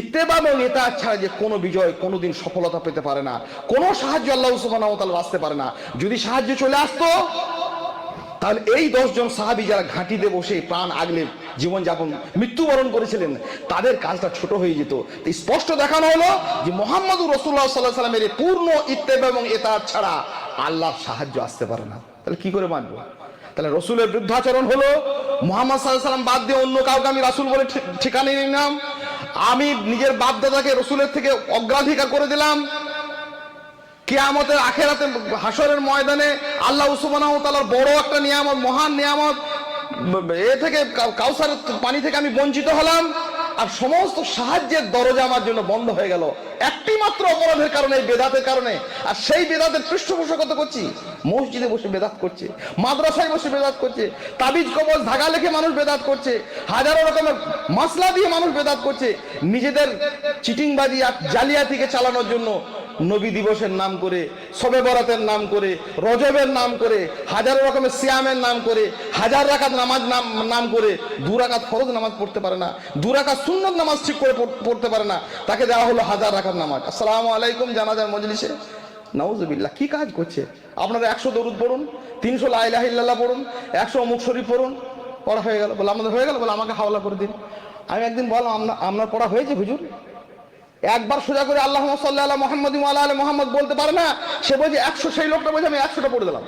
ইত্তেবা এবং ইতাআত ছাড়া যে কোনো বিজয় কোনোদিন সফলতা পেতে পারে না, কোনো সাহায্য আল্লাহ সুবহানাহু ওয়া তাআলা আসতে পারে না। যদি সাহায্য চলে আসতো তাহলে এই 10 জন সাহাবী যারা ঘাঁটিতে বসে প্রাণ আগলে জীবনযাপন মৃত্যুবরণ করেছিলেন, তাদের কাজটা ছোট হয়ে যেত। স্পষ্ট দেখানো হলো যে মুহাম্মাদুর রাসূলুল্লাহ সাল্লাল্লাহু আলাইহি সাল্লামের পূর্ণ ইত্তেবা এবং ইতাআত ছাড়া আল্লাহর সাহায্য আসতে পারে না। তাহলে কি করে মানবো? তাহলে রাসূলের বিরুদ্ধাচরণ হলো, মুহাম্মদ সাল্লাল্লাহু আলাইহি সাল্লাম বাদ দিয়ে অন্য কাউকে আমি রাসূল বলে ঠিকানা নিলাম, আমি নিজের বাপ দাদাকে রাসূলের থেকে অগ্রাধিকার করে দিলাম। কিয়ামতের আখিরাতে হাসরের ময়দানে আল্লাহ সুবহানাহু ওয়া তাআলার বড় একটা নিয়ামত, মহান নিয়ামত, এ থেকে কাউসারের পানি থেকে আমি বঞ্চিত হলাম, আর সমস্ত সাহায্যের দরজা আমার জন্য বন্ধ হয়ে গেল একটি মাত্র অপরাধের কারণে, এই বেদাতের কারণে। আর সেই বেদাতের পৃষ্ঠপোষকতা করছি, মসজিদে বসে বেদাত করছে, মাদ্রাসায় বসে বেদাত করছে, তাবিজ কবজ ধাগা লেখে মানুষ বেদাত করছে, হাজারো রকমের মাসলা দিয়ে মানুষ বেদাত করছে, নিজেদের চিটিংবাজি আর জালিয়াতিকে চালানোর জন্য নবী দিবসের নাম করে, শবে বরাতের নাম করে, রজবের নাম করে, হাজার রকমের সিয়ামের নাম করে, হাজার রাকাত নামাজ নাম করে 2 রাকাত ফরজ নামাজ পড়তে পারে না, 2 রাকাত সুন্নত নামাজ ঠিক করে পড়তে পারে না, তাকে দেওয়া হলো 1000 রাকাত নামাজ। আসসালামু আলাইকুম জানাজার মজলিসে, নাউজুবিল্লাহ। কি কাজ করছে? আপনারা 100 দরুদ পড়ুন, 300 লা ইলাহা ইল্লাল্লাহ পড়ুন, 100 মুখ শরীফ পড়ুন, পড়া হয়ে গেল। বলে আমাদের হয়ে গেল, বলে আমাকে হাওলা করে দিন। আমি একদিন বললাম, আপনার পড়া হয়েছে হুজুর? একবার সোজা করে আল্লাহুম্মা সাল্লি আলা মুহাম্মাদিন ওয়া আলা আলি মুহাম্মাদ বলতে পারে না, সে বলছে 100, সেই লোকটা বলছে আমি 100টা পড়ে দিলাম।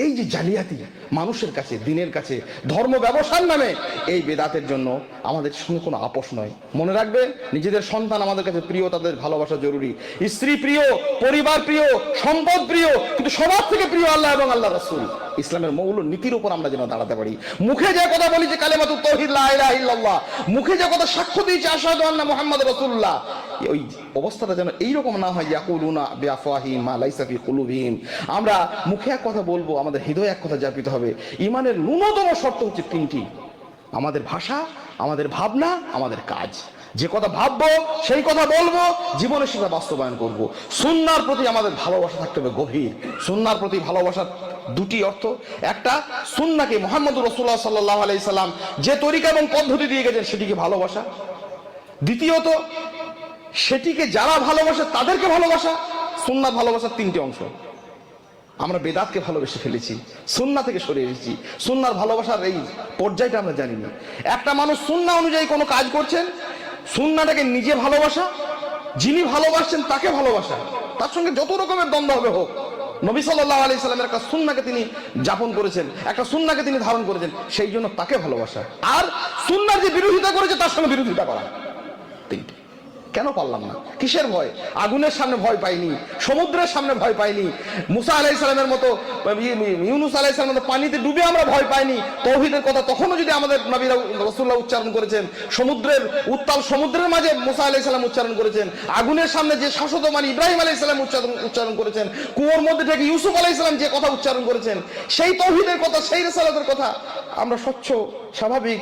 এই যে জালিয়াতি মানুষের কাছে, দিনের কাছে, ধর্ম ব্যবসার নামে, এই বেদাতের জন্য আমাদের সঙ্গে কোনো আপোষ নয়। মনে রাখবে, নিজেদের সন্তান আমাদের কাছে প্রিয়, তাদের ভালোবাসা জরুরি, স্ত্রী প্রিয়, পরিবার প্রিয়, সম্পদ প্রিয়, কিন্তু সবার থেকে প্রিয় আল্লাহ এবং আল্লাহ রাসূল। ইসলামের মৌল নীতির উপর আমরা যেন দাঁড়াতে পারি। মুখে যে কথা বলি যে কালেমাতুত তাওহীদ লা ইলাহা ইল্লাল্লাহ, মুখে যে কথা সাক্ষ্য দিয়েছি আশহাদু আন্না মুহাম্মাদুর রাসূলুল্লাহ, ওই অবস্থাটা যেন এইরকম না হয় ইয়াকুলুনা বিআফওয়াহিহিম মা লাইসা ফি কুলুবিহিম। আমরা মুখে এক কথা বলবো, আমাদের হৃদয়ে এক কথা যাপিত হবে। ঈমানের ন্যূনতম শর্ত হচ্ছে 3টি: আমাদের ভাষা, আমাদের ভাবনা, আমাদের কাজ। যে কথা ভাববো সেই কথা বলবো, জীবনে সেটা বাস্তবায়ন করব। সুন্নাহর প্রতি আমাদের ভালোবাসা থাকতে হবে গভীর। সুন্নাহর প্রতি ভালোবাসার 2টি অর্থ: একটা, সুন্নাহকে, মুহাম্মদুর রাসূলুল্লাহ সাল্লাল্লাহু আলাইহি সাল্লাম যে তরিকা এবং পদ্ধতি দিয়ে গেছেন সেটিকে ভালোবাসা। দ্বিতীয়ত, সেটিকে যারা ভালোবাসে তাদেরকে ভালোবাসা। সুন্নাহ ভালোবাসার 3টি অংশ। আমরা বেদাতকে ভালোবেসে ফেলেছি, সুন্নাহ থেকে সরে এসেছি। সুন্নাহর ভালোবাসার এই পর্যায়টা আমরা জানি না। একটা মানুষ সুন্নাহ অনুযায়ী কোনো কাজ করছেন, সুন্নাহটাকে নিজে ভালোবাসা, যিনি ভালোবাসছেন তাকে ভালোবাসা, তার সঙ্গে যত রকমের দ্বন্দ্ব হবে হোক। নবী সাল্লাল্লাহু আলাইহি সাল্লামের একটা সুন্নাহকে তিনি যাপন করেছেন, একটা সুন্নাহকে তিনি ধারণ করেছেন, সেই জন্য তাকে ভালোবাসা। আর সুন্নাহর যে বিরোধিতা করেছে তার সঙ্গে বিরোধিতা করা। 3টি। কেন পারলাম না? কিসের ভয়? আগুনের সামনে ভয় পাইনি, সমুদ্রের সামনে ভয় পাইনি, মুসা আলাইহিস সালামের মতো, ইউনূস আলাইহিস সালামের মতো পানিতে ডুবে আমরা ভয় পাইনি। তাওহীদের কথা তখনও যদি আমাদের নবী রাসূলুল্লাহ উচ্চারণ করেছেন, সমুদ্রের উত্তাল সমুদ্রের মাঝে মুসা আলাইহিস সালাম উচ্চারণ করেছেন, আগুনের সামনে যে শাশ্বতমান ইব্রাহিম আলাইহিস সালাম উচ্চারণ করেছেন, কুয়োর মধ্যে থেকে ইউসুফ আলাইহিস সালাম যে কথা উচ্চারণ করেছেন, সেই তাওহীদের কথা, সেই রিসালাতের কথা আমরা স্বচ্ছ স্বাভাবিক,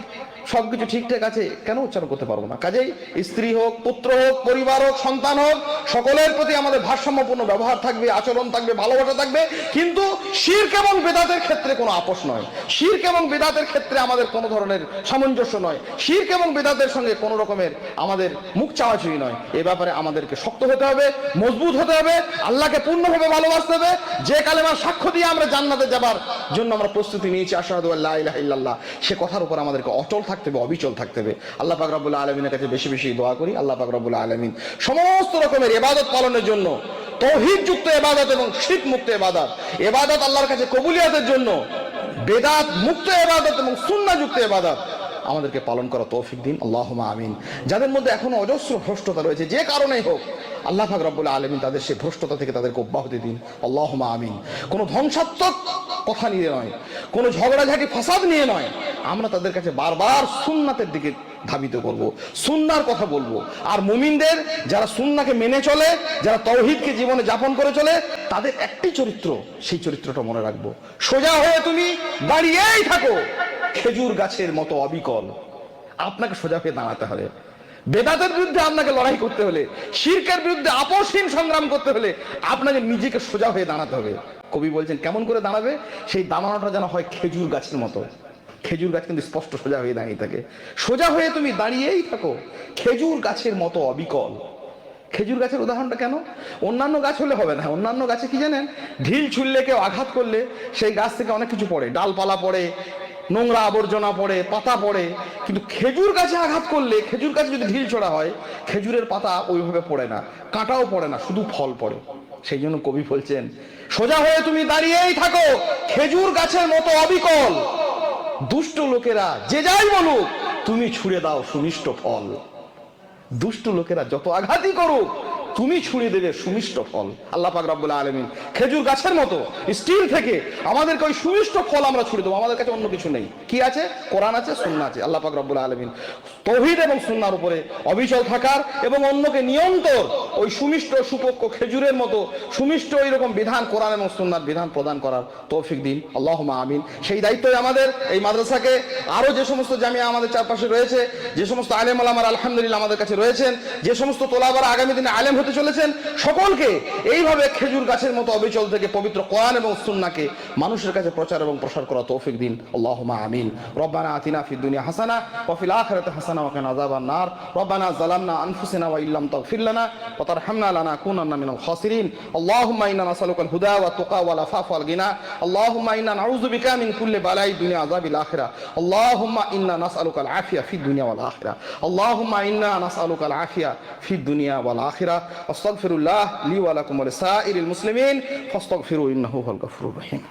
সবকিছু ঠিকঠাক আছে, কেন উচ্চারণ করতে পারবো না? কাজেই স্ত্রী হোক, পুত্র হোক, পরিবার হোক, সন্তান হোক, সকলের প্রতি আমাদের ভারসাম্যপূর্ণ ব্যবহার থাকবে, আচরণ থাকবে, ভালোবাসা থাকবে। কিন্তু শিরক এবং বেদাতের ক্ষেত্রে কোনো আপোষ নয়। শিরক এবং বেদাতের ক্ষেত্রে আমাদের কোনো ধরনের সামঞ্জস্য নয়। শিরক এবং বেদাতের সঙ্গে কোনো রকমের আমাদের মুখ চাওয়াচুরি নয়। এ ব্যাপারে আমাদেরকে শক্ত হতে হবে, মজবুত হতে হবে, আল্লাহকে পূর্ণভাবে ভালোবাসতে হবে। যে কালেমার সাক্ষ্য দিয়ে আমরা জান্নাতে যাবার জন্য আমরা প্রস্তুতি নিয়েছি, আশহাদু আল্লা ইলাহা ইল্লাল্লাহ, সে কথার উপর আমাদেরকে অটল থাকতে হবে, অবিচল থাকতে হবে। আল্লাহ পাক রব্বুল আলামিনের কাছে বেশি বেশি দোয়া করি, আল্লাহ পাক রব্বুল আলামিন সমস্ত রকমের ইবাদত পালনের জন্য, তৌহিদ যুক্ত ইবাদত এবং শিরক মুক্ত ইবাদত, ইবাদত আল্লাহর কাছে কবুলিয়াতের জন্য বেদাত মুক্ত ইবাদত এবং সুন্নাহ যুক্ত ইবাদত আমাদেরকে পালন করা তৌফিক দিন, আল্লাহুম্মা আমিন। যাদের মধ্যে এখনো অজস্র ভ্রষ্টতা রয়েছে, যে কারণেই হোক, আল্লাহ পাক রব্বুল আলামিন তাদের সেই ভ্রষ্টতা থেকে তাদেরকে অব্যাহতি দিন, আল্লাহুম্মা আমিন। কোনো ধ্বংসাত্মক কথা নিয়ে নয়, কোনো ঝগড়াঝাটি ফাসাদ নিয়ে নয়, আমরা তাদের কাছে বারবার সুন্নাতের দিকে ধাবিত করব, সুন্নাহর কথা বলবো। আর মুমিনদের যারা সুন্নাহকে মেনে চলে, যারা তাওহীদকে জীবনে যাপন করে চলে, তাদের একটি চরিত্র, সেই চরিত্রটা মনে রাখবো। সোজা হয়ে তুমি দাঁড়িয়েই থাকো, খেজুর গাছের মতো অবিকল। আপনাকে সোজা হয়ে দাঁড়াতে হবে। বেদাতের বিরুদ্ধে আপনাকে লড়াই করতে হলে, শিরকের বিরুদ্ধে আপোষহীন সংগ্রাম করতে হলে আপনাকে নিজেকে সোজা হয়ে দাঁড়াতে হবে। কবি বলছেন কেমন করে দাঁড়াবে? সেই দাঁড়ানোটা যেন হয় খেজুর গাছের মতো। খেজুর গাছ কিন্তু স্পষ্ট সোজা হয়ে দাঁড়িয়ে থাকে। সোজা হয়ে তুমি দাঁড়িয়েই থাকো, খেজুর গাছের মতো অবিকল। খেজুর গাছের উদাহরণটা কেন? অন্যান্য গাছ হলে হবে না। অন্যান্য গাছে কি জানেন, ঢিল ছুললে, কেউ আঘাত করলে সেই গাছ থেকে অনেক কিছু পড়ে, ডালপালা পড়ে, নোংরা আবর্জনা পড়ে, পাতা পড়ে। কিন্তু খেজুর গাছে আঘাত করলে, খেজুর গাছে যদি ঢিল ছোড়া হয়, খেজুরের পাতা ওইভাবে পড়ে না, কাঁটাও পড়ে না, শুধু ফল পড়ে। সেই জন্য কবি বলছেন সোজা হয়ে তুমি দাঁড়িয়েই থাকো, খেজুর গাছের মতো অবিকল। দুষ্ট লোকেরা যে যাই বলুক, তুমি ছুঁড়ে দাও সুমিষ্ট ফল। দুষ্ট লোকেরা যত আঘাতই করুক, তুমি ছুঁড়ে দেবে সুমিষ্ট ফল। আল্লাহ পাক রব্বুল আলামিন খেজুর গাছের মতো স্টিল থেকে আমাদেরকে ওই সুমিষ্ট ফল আমরা ছুঁড়ে দেবো। আমাদের কাছে অন্য কিছু নেই। কি আছে? কোরআন আছে, সুন্নাহ আছে। আল্লাহ পাক রব্বুল আলামিন তাওহীদ এবং সুন্নাহর উপরে অবিচল থাকার এবং অন্যকে নিয়ন্ত্রণ, ওই সুমিষ্ট সুপক্ষ খেজুরের মতো সুমিষ্ট এইরকম বিধান, কোরআন এবং সুন্নাহর বিধান প্রদান করার তৌফিক দিন, আল্লাহুম্মা আমিন। সেই দায়িত্বই আমাদের। এই মাদ্রাসাকে আরো যে সমস্ত জামিয়া আমাদের চারপাশে রয়েছে, যে সমস্ত আলেম ওলামার আলহামদুলিল্লাহ আমাদের কাছে রয়েছেন, যে সমস্ত তোলাবারা আগামী দিনে আলেম হতে চলেছেন, সকলকে এইভাবে খেজুর গাছের মতো অবিচল থেকে পবিত্র কোরআন এবং সুন্নাহকে মানুষের কাছে প্রচার এবং প্রসার করা তৌফিক দিন, আল্লাহুম্মা আমিন। রব্বানা আতিনা ফিদ দুনিয়া হাসানা ওয়া ফিল আখিরাতি হাসানা ওয়া কিনা আযাবান নার। রব্বানা যালামনা আনফুসানা ওয়া ইল্লাম তাগফির লানা ওয়া তারহামনা লানাকুনান্না মিনাল খাসিরিন। আল্লাহুম্মা ইন্না নাসআলুকাল হুদা ওয়াত তুকা ওয়াল আফাফা ওয়াল গিনা। আল্লাহুম্মা ইন্না নাউযু বিকা মিন কুল্লি বালাই দুনিয়া আযাবিল আখিরাহ। আল্লাহুম্মা ইন্না নাসআলুকাল আফিয়া ফিদ দুনিয়া ওয়াল আখিরাহ। আল্লাহুম্মা ইন্না নাসআলুকাল আফিয়া ফিদ দুনিয়া ওয়াল আখিরাহ। আস্তাগফিরুল্লাহ লি ওয়া লাকুম ওয়া লিসাইরিল মুসলিমিন ফাস্তাগফিরু ইন্নাহু হুয়াল গফুরুর রহিম।